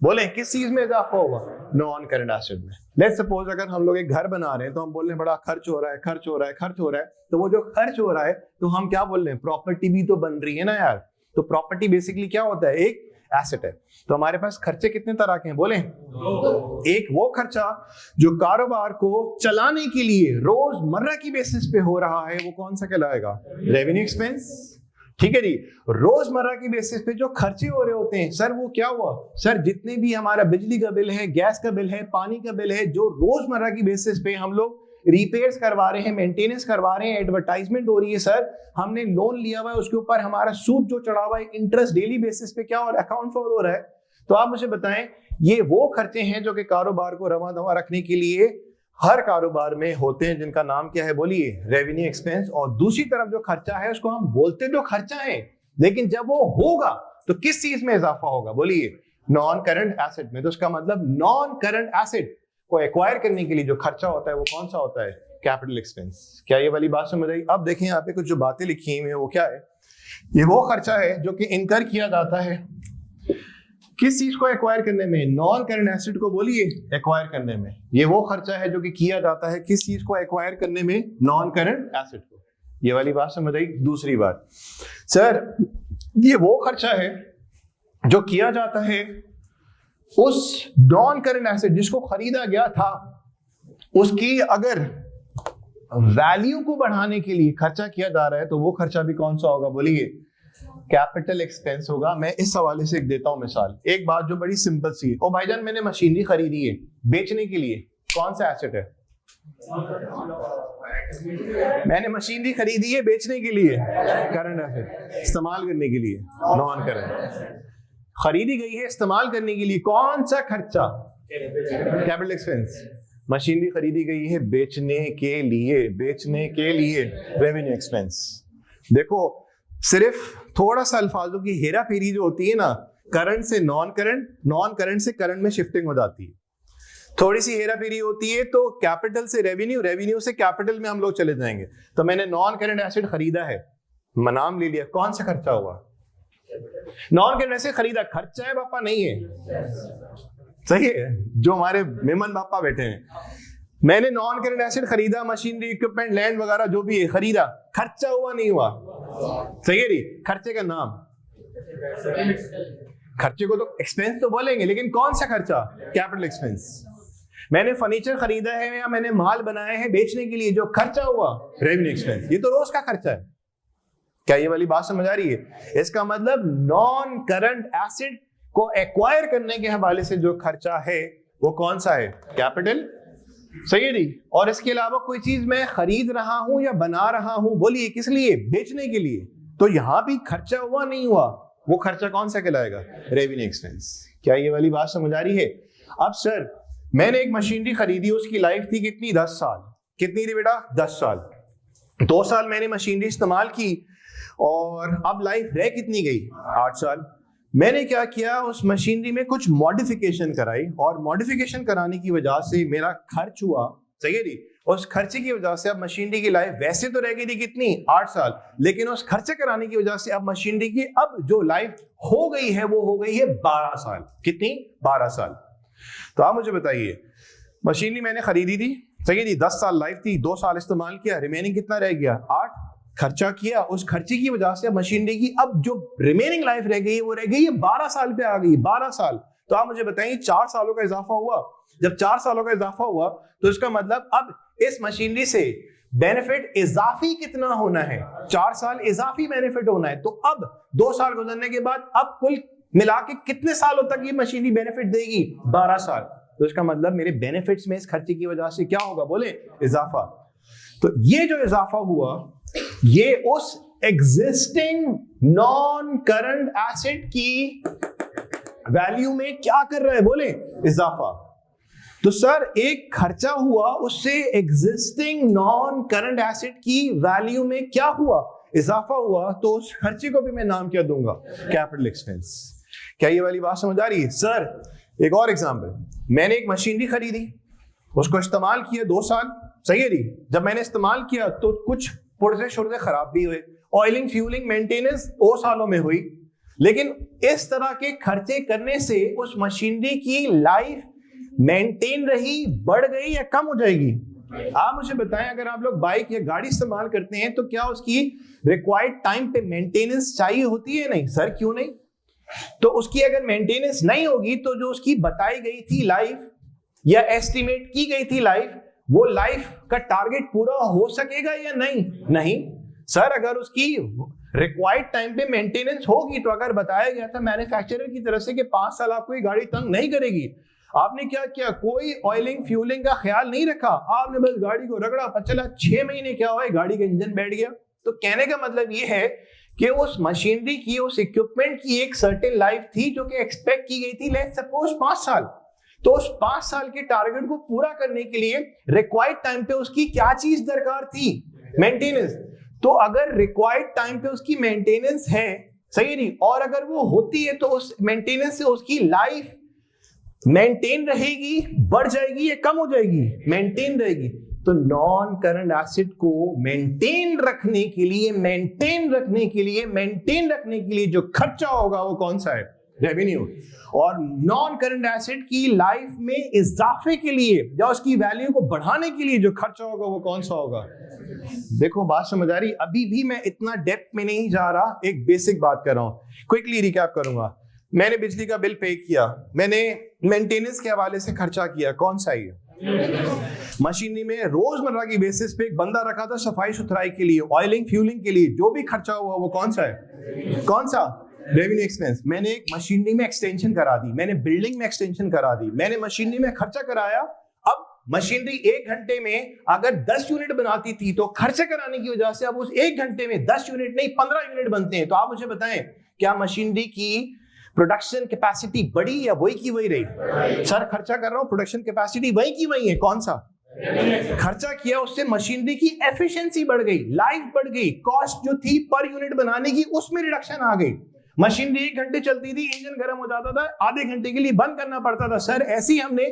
बोले किस चीज में इजाफा हुआ? नॉन करंट एसेट में। लेट्स सपोज अगर हम लोग एक घर बना रहे हैं तो हम बोल रहे हैं बड़ा खर्च हो रहा है, खर्च हो रहा है, खर्च हो रहा है। तो वो जो खर्च हो रहा है तो हम क्या बोल रहे हैं? प्रॉपर्टी भी तो बन रही है ना यार। तो प्रॉपर्टी बेसिकली क्या होता है? एक एसेट है। तो हमारे पास खर्चे कितने तरह के हैं? बोले एक वो खर्चा जो कारोबार को चलाने के लिए रोजमर्रा की बेसिस पे हो रहा है, वो कौन सा कहलाएगा? Revenue expense. ठीक है जी। रोजमर्रा की बेसिस पे जो खर्चे हो रहे होते हैं सर, वो क्या हुआ? सर जितने भी हमारा बिजली का बिल है, गैस का बिल है, पानी का बिल है, जो रोजमर्रा की बेसिस पे हम लोग रिपेयर्स करवा रहे हैं, मेंटेनेंस करवा रहे हैं, एडवर्टाइजमेंट हो रही है सर, हमने लोन लिया हुआ है, उसके ऊपर हमारा सूद जो चढ़ा हुआ है, इंटरेस्ट डेली बेसिस पे क्या हो रहा है? अकाउंट फॉर हो रहा है। तो आप मुझे बताएं, ये वो खर्चे हैं जो कि कारोबार को रवा दवा रखने के लिए हर कारोबार में होते हैं, जिनका नाम क्या है? बोलिए रेवेन्यू एक्सपेंस। और दूसरी तरफ जो खर्चा है उसको हम बोलते तो खर्चा है, लेकिन जब वो होगा तो किस चीज में इजाफा होगा? बोलिए नॉन करंट एसेट में। तो उसका मतलब नॉन करंट एसेट को एक्वायर करने के लिए जो खर्चा होता है वो कौन सा होता है? Capital expense. क्या ये वाली बात समझ आई? अब देखें यहाँ पे कुछ जो बातें लिखी हुई है वो क्या है? ये वो खर्चा है जो कि इनकर किया जाता है किस चीज को एक्वायर करने में? नॉन करंट एसेट को बोलिए एक्वायर करने में। ये वो खर्चा है जो कि किया जाता है किस चीज को एक्वायर करने में? नॉन करंट एसेट को। ये वाली बात समझ आई? दूसरी बात सर, ये वो खर्चा है जो किया जाता है उस नॉन करंट एसेट जिसको खरीदा गया था, उसकी अगर वैल्यू को बढ़ाने के लिए खर्चा किया जा रहा है तो वो खर्चा भी कौन सा होगा? बोलिए कैपिटल एक्सपेंस होगा। मैं इस हवाले से एक देता हूं मिसाल। एक बात जो बड़ी सिंपल सी है, ओ भाईजान मैंने मशीनरी खरीदी है बेचने के लिए, कौन सा एसेट है? मैंने मशीनरी खरीदी है बेचने के लिए, करंट एसेट। इस्तेमाल करने के लिए नॉन करंट। खरीदी गई है इस्तेमाल करने के लिए, कौन सा खर्चा? Capital expense. मशीनरी खरीदी गई है बेचने के लिए, बेचने के लिए रेवेन्यू एक्सपेंस। देखो सिर्फ थोड़ा सा अल्फाजों की हेरा फेरी जो होती है ना, करंट से नॉन करंट, नॉन करंट से करंट में शिफ्टिंग हो जाती है, थोड़ी सी हेरा फेरी होती है। तो कैपिटल से रेवेन्यू, रेवेन्यू से कैपिटल में हम लोग चले जाएंगे। तो मैंने नॉन करंट एसेट खरीदा है, नाम ले लिया, कौन सा खर्चा हुआ? नॉन करंट एसेट खरीदा, खर्चा है पापा? नहीं है। सही है, जो हमारे मेमन पापा बैठे हैं, मैंने नॉन करंट एसेट खरीदा, मशीनरी, इक्विपमेंट, लैंड वगैरह जो भी है खरीदा, खर्चा हुआ नहीं हुआ? सही है जी। खर्चे का नाम, खर्चे को तो एक्सपेंस तो बोलेंगे, लेकिन कौन सा खर्चा? Capital expense. मैंने फर्नीचर खरीदा है या मैंने माल बनाया है बेचने के लिए, जो खर्चा हुआ रेवेन्यू एक्सपेंस। ये तो रोज का खर्चा है। क्या ये वाली बात समझ आ रही है? इसका मतलब नॉन करंट एसेट को एक्वायर करने के हवाले से जो खर्चा है वो कौन सा है? कैपिटल। सही है जी। और इसके अलावा कोई चीज मैं खरीद रहा हूं या बना रहा हूं, बोलिए किस लिए? बेचने के लिए। तो यहां भी खर्चा हुआ नहीं हुआ, वो खर्चा कौन सा कहलाएगा? Revenue expense. क्या ये वाली बात समझ आ रही है? अब सर मैंने एक मशीनरी खरीदी, उसकी लाइफ थी कितनी? 10 साल। कितनी थी बेटा? 10 साल। 2 साल मैंने मशीनरी इस्तेमाल की और अब लाइफ रह कितनी गई? 8 साल। मैंने क्या किया, उस मशीनरी में कुछ मॉडिफिकेशन कराई और मॉडिफिकेशन कराने की वजह से मेरा खर्च हुआ। सही है जी। उस खर्चे की वजह से अब मशीनरी की लाइफ वैसे तो रह गई थी कितनी? 8 साल, लेकिन उस खर्चे कराने की वजह से अब मशीनरी की अब जो लाइफ हो गई है वो हो गई है 12 साल। कितनी? 12 साल। तो आप मुझे बताइए, मशीनरी मैंने खरीदी थी, सही है जी, 10 साल लाइफ थी, 2 साल इस्तेमाल किया, रिमेनिंग कितना रह गया? 8। खर्चा किया, उस खर्चे की वजह से मशीनरी की अब जो रिमेनिंग लाइफ रह गई है वो रह गई है 12 साल पे आ गई। 12 साल। तो आप मुझे बताइए 4 सालों का इजाफा हुआ। जब 4 सालों का इजाफा हुआ तो इसका मतलब अब इस मशीनरी से बेनिफिट इजाफी कितना होना है? 4 साल इजाफी बेनिफिट होना है। तो अब 2 साल गुजरने के बाद अब कुल मिला के कितने सालों तक ये मशीनरी बेनिफिट देगी? 12 साल। तो इसका मतलब मेरे बेनिफिट्स में इस खर्चे की वजह से क्या होगा? बोले इजाफा। तो ये जो इजाफा हुआ ये उस एग्जिस्टिंग नॉन करंट एसेट की वैल्यू में क्या कर रहा है? बोले इजाफा। तो सर एक खर्चा हुआ, उससे एग्जिस्टिंग नॉन करंट एसेट की वैल्यू में क्या हुआ, इजाफा हुआ, तो उस खर्चे को भी मैं नाम क्या दूंगा, कैपिटल एक्सपेंस। क्या ये वाली बात समझ आ रही है? सर एक और एग्जांपल, मैंने एक मशीनरी खरीदी, उसको इस्तेमाल किया 2 साल, सही है जी। जब मैंने इस्तेमाल किया तो कुछ पुर्जे शुर्जे खराब भी हुए, ऑयलिंग फ्यूलिंग मेंटेनेंस 2 सालों में हुई, लेकिन इस तरह के खर्चे करने से उस मशीनरी की लाइफ मेंटेन रही, बढ़ गई या कम हो जाएगी? आप मुझे बताएं, अगर आप लोग बाइक या गाड़ी इस्तेमाल करते हैं तो क्या उसकी रिक्वायर्ड टाइम पे मेंटेनेंस चाहिए होती है? नहीं सर, क्यों नहीं? तो उसकी अगर मेंटेनेंस नहीं होगी तो जो उसकी बताई गई थी लाइफ या एस्टिमेट की गई थी लाइफ, वो लाइफ का टारगेट पूरा हो सकेगा या नहीं? नहीं सर। अगर उसकी रिक्वायर्ड टाइम पे मेंटेनेंस होगी तो अगर बताया गया था मैन्युफैक्चरर की तरफ से कि 5 साल आपको ये गाड़ी तंग नहीं करेगी, आपने क्या किया, कोई ऑयलिंग फ्यूलिंग का ख्याल नहीं रखा, आपने बस गाड़ी को रगड़ा, पता चला 6 महीने क्या हुआ, गाड़ी का इंजन बैठ गया। तो कहने का मतलब ये है कि उस मशीनरी की, उस इक्विपमेंट की एक सर्टेन लाइफ थी जो कि एक्सपेक्ट की गई थी, लेट्स सपोज 5 साल। तो उस 5 साल के टारगेट को पूरा करने के लिए रिक्वायर्ड टाइम पे उसकी क्या चीज दरकार थी? मेंटेनेंस। तो अगर रिक्वायर्ड टाइम पे उसकी मेंटेनेंस है, सही नहीं, और अगर वो होती है तो उस मेंटेनेंस से उसकी लाइफ मेंटेन रहेगी, बढ़ जाएगी या कम हो जाएगी? मेंटेन रहेगी। तो नॉन करंट एसेट को मेंटेन रखने के लिए जो खर्चा होगा वो कौन सा है? रेवेन्यू। और नॉन करंट एसेट की लाइफ में इजाफे के लिए या उसकी वैल्यू को बढ़ाने के लिए जो खर्चा होगा वो कौन सा होगा? देखो बात समझ आ रही? अभी भी मैं इतना डेप्थ में नहीं जा रहा, एक बेसिक बात कर रहा हूं, क्विकली रिकैप करूंगा। मैंने बिजली का बिल पे किया, मैंने मेंटेनेंस के हवाले से खर्चा किया, कौन सा है? मशीनरी में रोजमर्रा की बेसिस पे एक बंदा रखा था सफाई सुथराई के लिए, ऑयलिंग फ्यूलिंग के लिए, जो भी खर्चा हुआ वो कौन सा है? कौन सा? Revenue expense. मैंने एक मशीनरी में एक्सटेंशन करा दी, मैंने बिल्डिंग में एक्सटेंशन करा दी, मैंने मशीनरी में खर्चा कराया। अब मशीनरी 1 घंटे में अगर 10 यूनिट बनाती थी तो खर्चा कराने की वजह से अब उस 1 घंटे में 10 यूनिट नहीं 15 यूनिट बनते हैं। तो आप मुझे बताएं, क्या मशीनरी की प्रोडक्शन कैपेसिटी बढ़ी या वही की वही रही? सर खर्चा कर रहा हूं, प्रोडक्शन कैपेसिटी वही की वही है, कौन सा? खर्चा किया, उससे मशीनरी की एफिशिएंसी बढ़ गई, लाइफ बढ़ गई, कॉस्ट जो थी पर यूनिट बनाने की उसमें रिडक्शन आ गई। मशीनरी 1 घंटे चलती थी, इंजन गर्म हो जाता था, आधे घंटे के लिए बंद करना पड़ता था। सर ऐसी हमने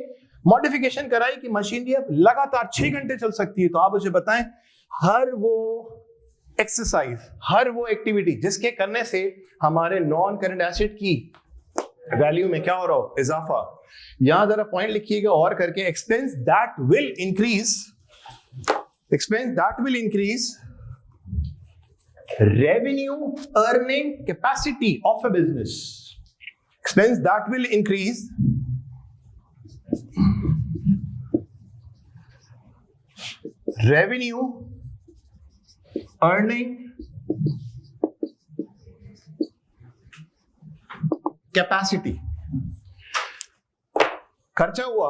मॉडिफिकेशन कराई कि मशीनरी अब लगातार 6 घंटे चल सकती है। तो आप मुझे बताएं, हर वो एक्सरसाइज, हर वो एक्टिविटी जिसके करने से हमारे नॉन करंट एसेट की वैल्यू में क्या हो रहा हो? इजाफा। यहां जरा पॉइंट लिखिएगा और करके, expense that will increase revenue earning capacity of a business. Expense that will increase revenue earning capacity. खर्चा हुआ,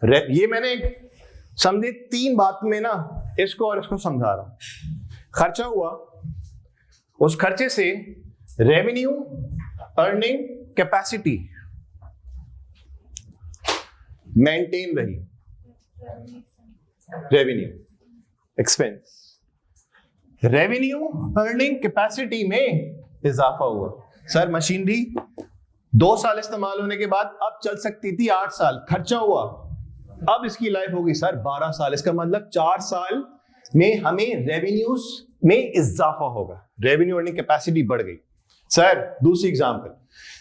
ये मैंने समझे 3 बात में ना इसको और इसको समझा रहा हूं। खर्चा हुआ, उस खर्चे से रेवेन्यू अर्निंग कैपेसिटी मेंटेन रही, revenue expense, revenue earning capacity में इजाफा हुआ। सर मशीनरी 2 साल इस्तेमाल होने के बाद अब चल सकती थी 8 साल, खर्चा हुआ, अब इसकी लाइफ होगी सर 12 साल। इसका मतलब 4 साल में हमें रेवेन्यूज में इजाफा होगा, रेवेन्यू अर्निंग कैपेसिटी बढ़ गई। सर दूसरी एग्जांपल,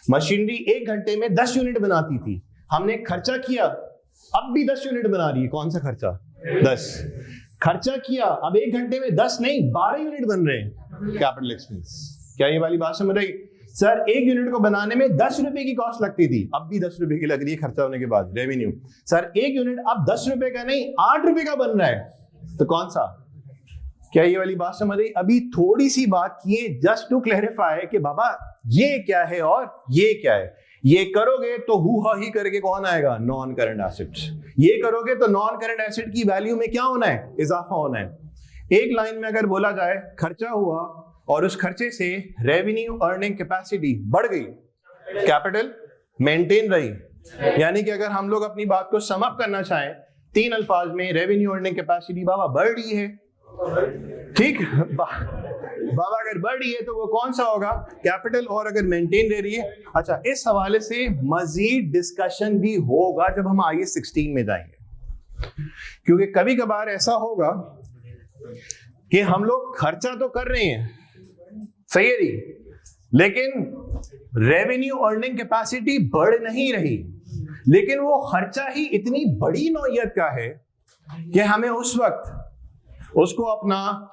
मशीनरी 1 घंटे में 10 यूनिट बनाती थी, हमने खर्चा किया, अब भी 10 यूनिट बना रही है, कौन सा खर्चा? 10। खर्चा किया, अब 1 घंटे में 10 नहीं 12 यूनिट बन रहे हैं, कैपिटल एक्सपेंस। क्या ये वाली बात समझ रही? सर 1 यूनिट को बनाने में 10 रुपए की कॉस्ट लगती थी, अब भी 10 रुपए की लग रही है खर्चा होने के बाद, रेवेन्यू। सर 1 यूनिट अब 10 रुपए का नहीं 8 रुपए का बन रहा है, तो कौन सा? क्या ये वाली बात समझ रही? अभी थोड़ी सी बात किए जस्ट टू क्लैरिफाई कि बाबा ये क्या है और ये क्या है। ये करोगे तो हु हा ही करके कौन आएगा? Non current assets. ये करोगे तो नॉन करंट एसेट की वैल्यू में क्या होना है? इजाफा होना है। एक लाइन में अगर बोला जाए, खर्चा हुआ और उस खर्चे से रेवेन्यू अर्निंग कैपेसिटी बढ़ गई, कैपिटल मेंटेन रही, यानी कि अगर हम लोग अपनी बात को सम अप करना चाहें 3 अल्फाज में, रेवेन्यू अर्निंग कैपेसिटी बाबा बढ़ रही है, ठीक, बाबा अगर बढ़ रही है तो वो कौन सा होगा, कैपिटल, और अगर मेंटेन रह रही है। अच्छा, इस हवाले से मजीद डिस्कशन भी होगा जब हम आगे 16 में जाएंगे, क्योंकि कभी कभार ऐसा होगा कि हम लोग खर्चा तो कर रहे हैं, सही है जी, लेकिन रेवेन्यू अर्निंग कैपेसिटी बढ़ नहीं रही, लेकिन वो खर्चा ही इतनी बड़ी नौयत का है कि हमें उस वक्त उसको अपना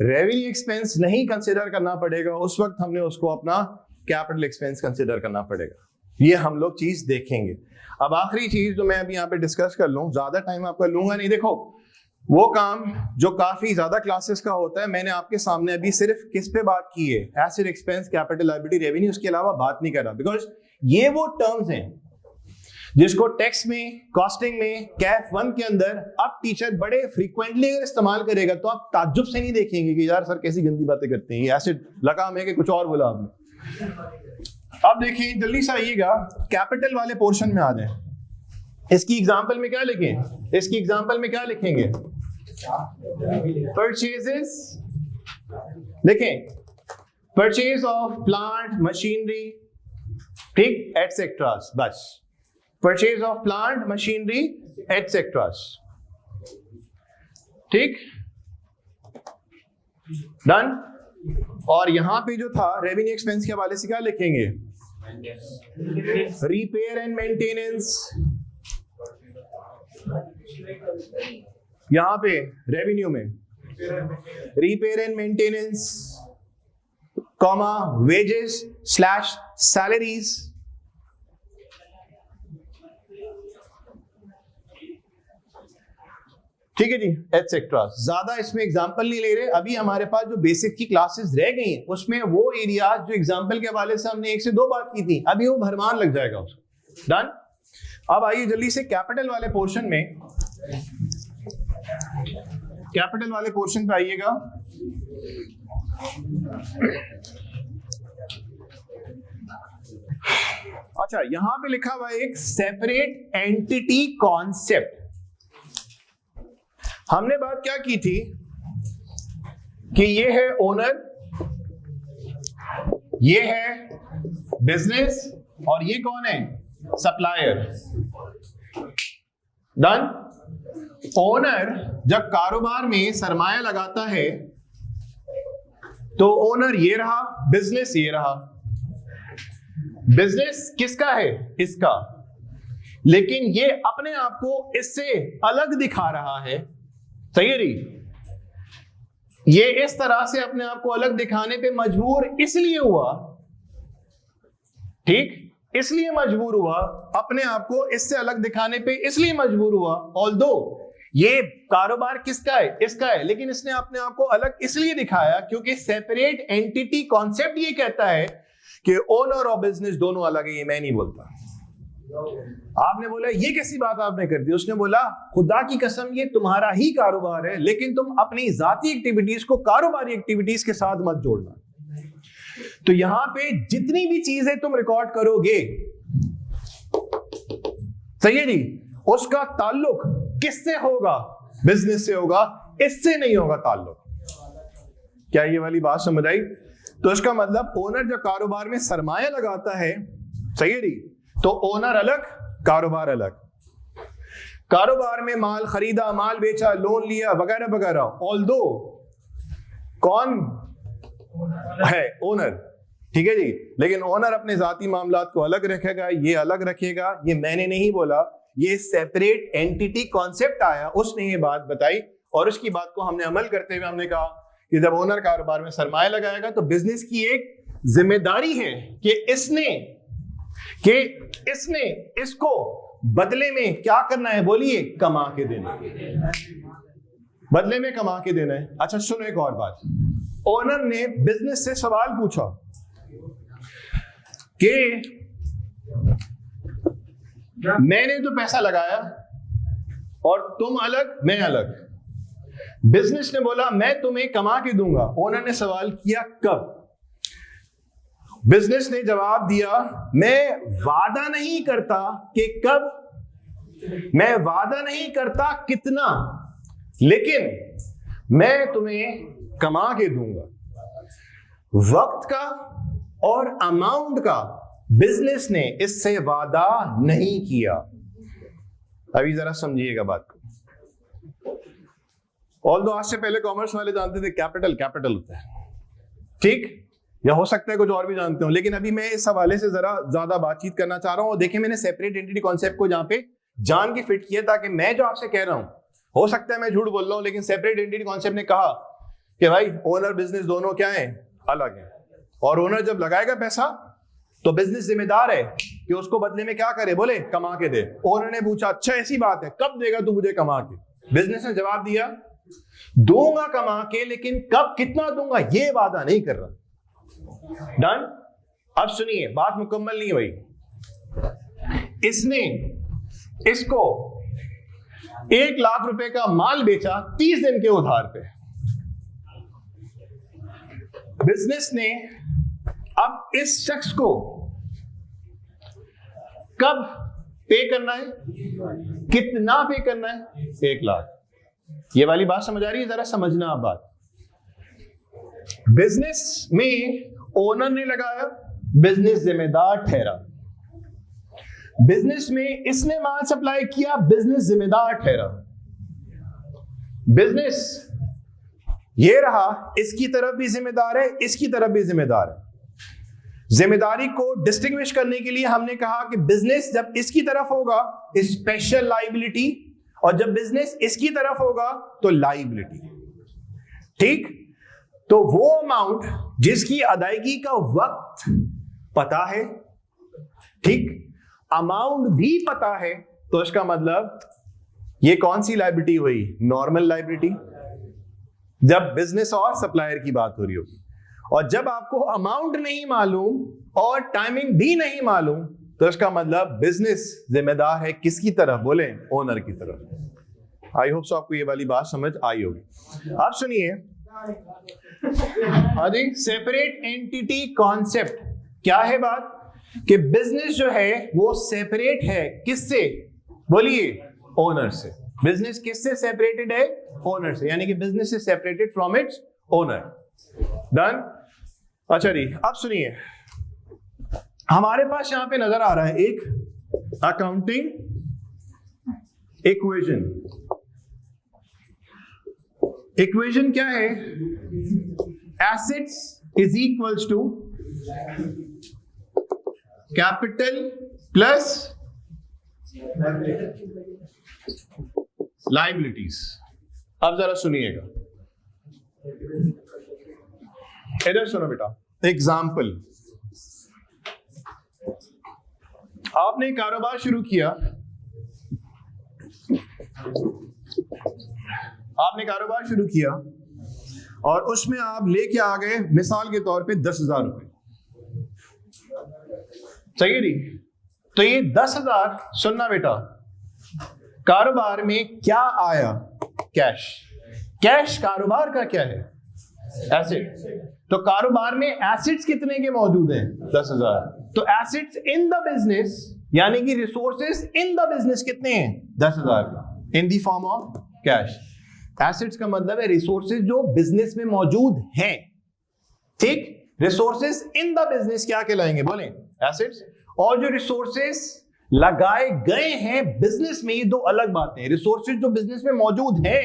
रेवेन्यू एक्सपेंस नहीं कंसिडर करना पड़ेगा, उस वक्त हमने उसको अपना कैपिटल एक्सपेंस कंसिडर करना पड़ेगा। ये हम लोग चीज देखेंगे। अब आखिरी चीज जो मैं अभी यहाँ पे डिस्कस कर लूँ, ज्यादा टाइम आपका लूंगा नहीं। देखो, वो काम जो काफी ज्यादा क्लासेस का होता है, मैंने आपके सामने अभी सिर्फ किस पे बात की है, asset, expense, capital, liability, revenue, उसके अलावा बात नहीं कर रहा, बिकॉज ये वो टर्म्स हैं जिसको टैक्स में, कॉस्टिंग में, कैफ 1 के अंदर अब टीचर बड़े फ्रीक्वेंटली अगर इस्तेमाल करेगा तो आप ताज्जुब से नहीं देखेंगे कि यार सर कैसी गंदी बातें करते हैं, ये एसिड लगाम है कि कुछ और बोला आपने। अब देखिए, जल्दी से आइएगा, कैपिटल वाले पोर्शन में आ जाए। इसकी एग्जांपल में क्या लिखें, इसकी एग्जांपल में क्या लिखेंगे, परचेजेस लिखें, परचेज ऑफ प्लांट मशीनरी, ठीक, एटसेट्रास, बस परचेज ऑफ प्लांट मशीनरी एटसेट्रास, ठीक, डन। और यहां पे जो था रेवेन्यू एक्सपेंस के हवाले से क्या लिखेंगे, रिपेयर एंड मेंटेनेंस, यहां पे रेवेन्यू में repair and maintenance, comma, wages slash salaries, ठीक है जी, एटसेट्रा। ज्यादा इसमें एग्जांपल नहीं ले रहे, अभी हमारे पास जो बेसिक की क्लासेस रह गई हैं उसमें वो एरिया जो एग्जांपल के हवाले से हमने 1 से 2 बात की थी, अभी वो भरमान लग जाएगा उसको, डन। अब आइए जल्दी से कैपिटल वाले पोर्शन में, कैपिटल वाले पोर्शन पे आइएगा। अच्छा, यहां पे लिखा हुआ है एक सेपरेट एंटिटी कॉन्सेप्ट। हमने बात क्या की थी कि ये है ओनर, ये है बिजनेस, और ये कौन है, सप्लायर, डन। ओनर जब कारोबार में सरमाया लगाता है तो ओनर ये रहा, बिजनेस ये रहा। बिजनेस किसका है, इसका, लेकिन ये अपने आप को इससे अलग दिखा रहा है, सही है जी। ये इस तरह से अपने आप को अलग दिखाने पे मजबूर इसलिए हुआ, ठीक, इसलिए मजबूर हुआ, अपने आप को इससे अलग दिखाने पे इसलिए मजबूर हुआ, ऑल्दो ये कारोबार किसका है, इसका है, लेकिन इसने अपने आप को अलग इसलिए दिखाया क्योंकि सेपरेट एंटिटी कॉन्सेप्ट ये कहता है कि ओनर और बिजनेस दोनों अलग है। ये मैं नहीं बोलता। आपने बोला ये कैसी बात आपने कर दी, उसने बोला खुदा की कसम ये तुम्हारा ही कारोबार है, लेकिन तुम अपनी जाती एक्टिविटीज को कारोबारी एक्टिविटीज के साथ मत जोड़ना। तो यहां पे जितनी भी चीजें तुम रिकॉर्ड करोगे, सही है जी, उसका ताल्लुक किससे होगा, बिजनेस से होगा, इससे नहीं होगा ताल्लुक। क्या ये वाली बात समझ आई? तो इसका मतलब ओनर जब कारोबार में सरमाया लगाता है, सही है जी, तो ओनर अलग, कारोबार अलग। कारोबार में माल खरीदा, माल बेचा, लोन लिया, वगैरह वगैरह, ऑल्दो कौन है, ओनर, ठीक है जी, लेकिन ओनर अपने जाती मामलात को अलग रखेगा, ये अलग रखेगा। ये मैंने नहीं बोला, ये सेपरेट एंटिटी कॉन्सेप्ट आया, उसने ये बात बताई, और उसकी बात को हमने अमल करते हुए हमने कहा कि जब ओनर कारोबार में सरमाया लगाएगा तो बिजनेस की एक जिम्मेदारी है कि इसने इसको बदले में क्या करना है, बोलिए, कमा के देना, बदले में कमा के देना है। अच्छा सुनो एक और बात, ओनर ने बिजनेस से सवाल पूछा कि मैंने तो पैसा लगाया और तुम अलग, मैं अलग। बिजनेस ने बोला मैं तुम्हें कमा के दूंगा। ओनर ने सवाल किया कब? बिजनेस ने जवाब दिया, मैं वादा नहीं करता कि कब, मैं वादा नहीं करता कितना, लेकिन मैं तुम्हें कमा के दूंगा। वक्त का और अमाउंट का बिजनेस ने इससे वादा नहीं किया। अभी जरा समझिएगा बात को। ऑल्दो आज से पहले कॉमर्स वाले जानते थे कैपिटल कैपिटल होता है, ठीक, या हो सकता है कुछ और भी जानते हो, लेकिन अभी मैं इस हवाले से जरा ज्यादा बातचीत करना चाह रहा हूं। और देखिए मैंने सेपरेट एंटिटी कॉन्सेप्ट को जहां पे जान के फिट किया, ताकि मैं जो आपसे कह रहा हूं, हो सकता है मैं झूठ बोल रहा हूं, लेकिन सेपरेट एंटिटी कॉन्सेप्ट ने कहा कि भाई ओनर बिजनेस दोनों क्या है, अलग है। और ओनर जब लगाएगा पैसा तो बिजनेस जिम्मेदार है कि उसको बदले में क्या करे, बोले कमा के दे। ओनर ने पूछा अच्छा ऐसी बात है, कब देगा तू मुझे कमा के? बिजनेस ने जवाब दिया, दूंगा कमा के, लेकिन कब कितना दूंगा ये वादा नहीं कर रहा। डन। अब सुनिए, बात मुकम्मल नहीं हुई। इसने इसको 1 लाख रुपए का माल बेचा 30 दिन के उधार पे। बिजनेस ने अब इस शख्स को कब पे करना है, कितना पे करना है? 1 लाख। ये वाली बात समझ आ रही है? जरा समझना आप बात। बिजनेस में ओनर ने लगाया, बिजनेस जिम्मेदार ठहरा। बिजनेस में इसने माल सप्लाई किया, बिजनेस जिम्मेदार ठहरा। बिजनेस ये रहा, इसकी तरफ भी जिम्मेदार है, इसकी तरफ भी जिम्मेदार है। जिम्मेदारी को डिस्टिंग्विश करने के लिए हमने कहा कि बिजनेस जब इसकी तरफ होगा स्पेशल लायबिलिटी, और जब बिजनेस इसकी तरफ होगा तो लायबिलिटी। ठीक, तो वो अमाउंट जिसकी अदायगी का वक्त पता है, ठीक, अमाउंट भी पता है, तो इसका मतलब ये कौन सी लायबिलिटी हुई? नॉर्मल लायबिलिटी, जब बिजनेस और सप्लायर की बात हो रही होगी। और जब आपको अमाउंट नहीं मालूम और टाइमिंग भी नहीं मालूम, तो इसका मतलब बिजनेस जिम्मेदार है किसकी तरफ? बोले ओनर की तरफ। आई होप सो आपको ये वाली बात समझ आई होगी। अब सुनिए, हाँ जी, सेपरेट एंटिटी कॉन्सेप्ट क्या है बात? कि बिजनेस जो है वो सेपरेट है किससे? बोलिए ओनर से। बिजनेस किससे सेपरेटेड है? ओनर से, यानी कि business is separated from its owner. Done. अच्छा जी, अब सुनिए, हमारे पास यहां पे नजर आ रहा है एक अकाउंटिंग इक्वेशन। इक्वेशन क्या है? Assets is equals to capital plus liabilities. अब जरा सुनिएगा, इधर सुनो बेटा। एग्जाम्पल, आपने कारोबार शुरू किया, आपने कारोबार शुरू किया और उसमें आप लेके आ गए मिसाल के तौर पे 10,000 रुपए। सही है जी? तो ये 10,000, सुनना बेटा, कारोबार में क्या आया? कैश। कैश कारोबार का क्या है? एसेट। तो कारोबार में एसेट्स कितने के मौजूद हैं? 10,000। तो एसेट्स इन द बिजनेस, यानी कि रिसोर्सेस इन द बिजनेस कितने हैं? 10,000 in the form of cash. Assets का मतलब है रिसोर्सेज जो बिजनेस में मौजूद हैं। ठीक, रिसोर्सेज इन द बिजनेस क्या कहलाएंगे? बोले एसेट्स। और जो रिसोर्सेज लगाए गए हैं बिजनेस में, ये दो अलग बातें हैं। रिसोर्सेज जो बिजनेस में मौजूद हैं,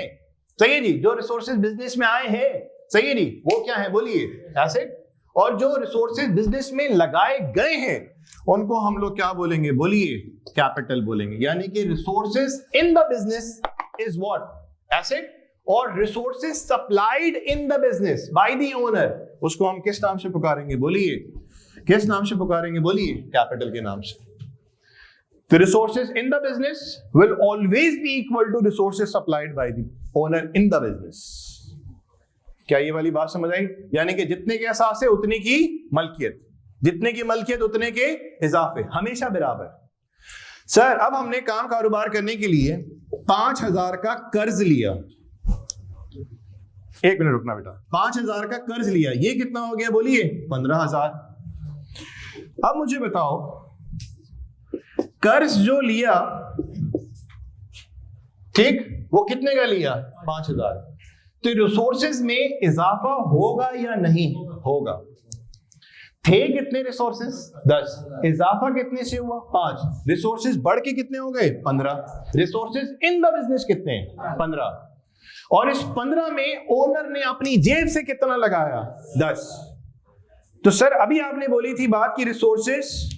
सही है जी, जो रिसोर्सेज बिजनेस में आए हैं, सही है जी, वो क्या है? बोलिए एसेट। और जो रिसोर्सेज बिजनेस में लगाए गए हैं उनको हम लोग क्या बोलेंगे? बोलिए कैपिटल बोलेंगे। यानी कि resources in the business is what? Asset. और resources supplied in the business by the owner, उसको हम किस नाम से पुकारेंगे? बोलिए किस नाम से पुकारेंगे? बोलिए कैपिटल के नाम से। The resources in the business will always be equal to resources supplied by the owner in the business. क्या ये वाली बात समझ आई? यानी कि जितने के एहसास है उतने की मलकियत, जितने की मलकियत उतने के इजाफे, हमेशा बराबर। सर अब हमने काम कारोबार करने के लिए 5,000 का कर्ज लिया। एक मिनट रुकना बेटा। 5,000 का कर्ज लिया, ये कितना हो गया? बोलिए 15,000। अब मुझे बताओ, कर्ज जो लिया, ठीक, वो कितने का लिया? 5000। तो रिसोर्सेज में इजाफा होगा या नहीं होगा? थे कितने रिसोर्सेज? 10। इजाफा कितने से हुआ? 5। रिसोर्सेज बढ़ के कितने हो गए? 15। रिसोर्सेज इन द बिजनेस कितने? 15। और इस 15 में ओनर ने अपनी जेब से कितना लगाया? 10। तो सर अभी आपने बोली थी बात की resources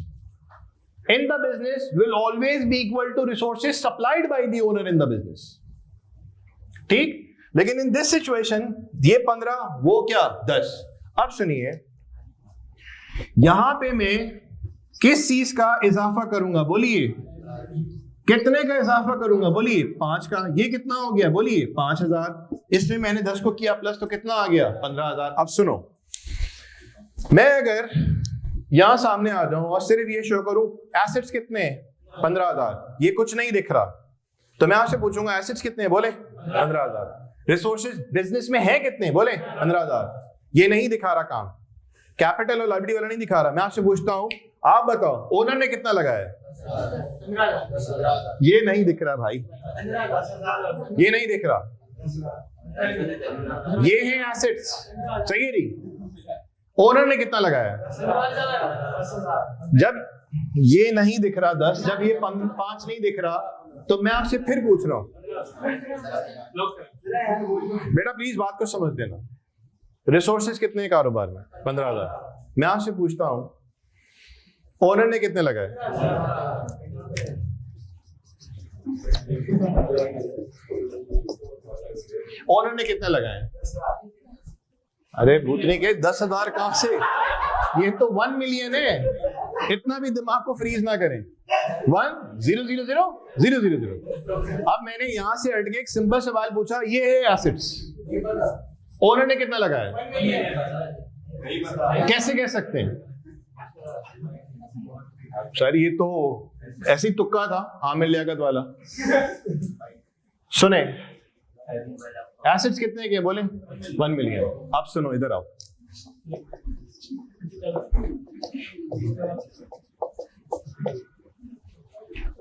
in the business will always be equal to resources supplied by the owner in the business, ठीक? लेकिन इन दिस सिचुएशन ये 15, वो क्या? 10। अब सुनिए, यहां पे मैं किस चीज का इजाफा करूंगा? बोलिए, कितने का इजाफा करूंगा? बोलिए, 5 का। ये कितना हो गया? बोलिए, 5000। इसमें मैंने 10 को किया प्लस, तो कितना आ गया? 15000। अब सुनो, मैं अगर यहां सामने आ जाऊं और सिर्फ ये शो करूं एसेट्स कितने? 15000। ये कुछ नहीं दिख रहा, तो मैं आपसे पूछूंगा एसेट्स कितने? बोले 15000। रिसोर्सेज बिजनेस में है कितने? बोले 15000। ये नहीं दिखा रहा काम, कैपिटल और लायबिलिटी वाला नहीं दिखा रहा। मैं आपसे पूछता हूं, आप बताओ ओनर ने कितना लगाया? ये नहीं दिख रहा भाई, ये नहीं दिख रहा। ये है एसेट्स, सही है जी? ओनर ने कितना लगाया? जब ये नहीं दिख रहा 10, जब ये 5 नहीं दिख रहा, तो मैं आपसे फिर पूछ रहा हूं, बेटा प्लीज बात को समझ देना। रिसोर्सेज कितने कारोबार में? 15000। मैं आपसे पूछता हूं ओनर ने कितने लगाए? ओनर ने कितने लगाए? अरे भूतनी के 10,000 कहां से? ये तो 1 मिलियन है। इतना भी दिमाग को फ्रीज ना करें। 1,000,000,000। अब मैंने यहां से हट के एक सिंपल सवाल पूछा, ये है एसेट्स, ओनर ने कितना लगाया? कैसे कह सकते हैं सर? ये तो ऐसी तुक्का था, आमिर लियाकत वाला। सुने, एसेट्स कितने के? बोले 1 मिलियन। अब सुनो, इधर आओ।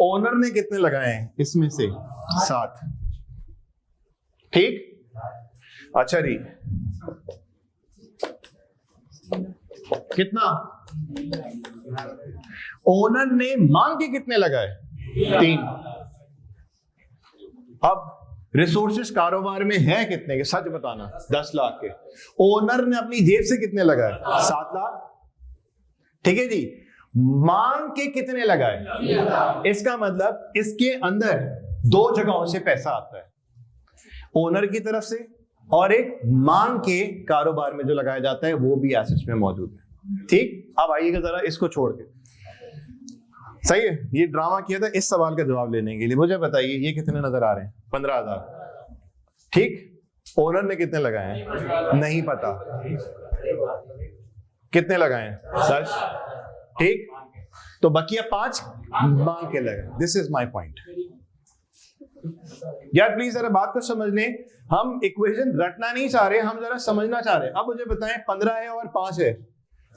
ओनर ने कितने लगाए हैं इसमें से? 7, ठीक? अच्छा जी, कितना? ओनर ने मांग के कितने लगाए? 3। अब रिसोर्सेज कारोबार में है कितने के? सच बताना। 10 लाख के। ओनर ने अपनी जेब से कितने लगाए? 7 लाख, ठीक है जी? मांग के कितने लगाए? इसका मतलब इसके अंदर 2 जगहों से पैसा आता है, ओनर की तरफ से और एक मांग के कारोबार में जो लगाया जाता है, वो भी एसेट्स में मौजूद है, ठीक? अब आइएगा जरा इसको छोड़ के, सही है? ये ड्रामा किया था इस सवाल का जवाब लेने के लिए। मुझे बताइए ये कितने नजर आ रहे हैं? 15,000, ठीक? ओनर ने कितने लगाए हैं? नहीं पता। कितने लगाए हैं? 10, ठीक? तो बकिया 5 मांग के लगे। This is my point. यार प्लीज जरा बात को समझ लें, हम इक्वेशन रटना नहीं चाह रहे, हम जरा समझना चाह रहे हैं। अब मुझे बताएं, 15 है और 5 है,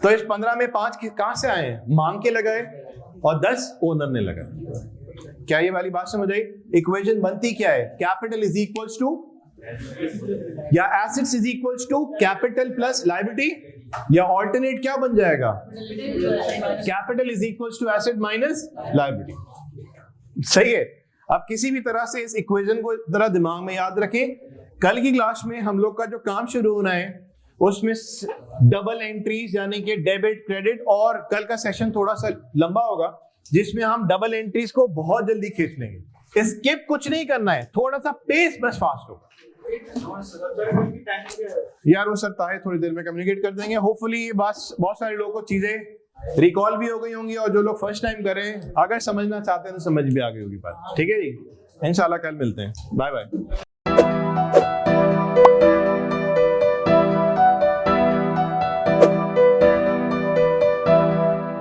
तो इस 15 में 5 कहां से आए हैं? मांग के लगाए, और 10 ओनर ने लगाए। क्या ये वाली बात समझ आई? इक्वेशन बनती क्या है? कैपिटल इज इक्वल्स टू, या assets is equals to capital plus liability, या ऑल्टरनेट क्या बन जाएगा? Capital is equals to asset minus liability. सही है? अब किसी भी तरह से इस इक्वेशन को जरा दिमाग में याद रखें। कल की क्लास में हम लोग का जो काम शुरू होना है उसमें डबल एंट्रीज, यानी कि डेबिट क्रेडिट, और कल का सेशन थोड़ा सा लंबा होगा जिसमें हम डबल एंट्रीज को बहुत जल्दी खींच लेंगे। स्किप कुछ नहीं करना है, थोड़ा सा पेस बस फास्ट होगा। यार वो सर ताहे थोड़ी देर में कम्युनिकेट कर देंगे। होपफुली ये बात बहुत सारे लोगों को चीजें रिकॉल भी हो गई होंगी, और जो लोग फर्स्ट टाइम कर रहे हैं अगर समझना चाहते हैं तो समझ भी आ गई होगी बात। ठीक है जी, इंशाल्लाह कल मिलते हैं। Bye bye.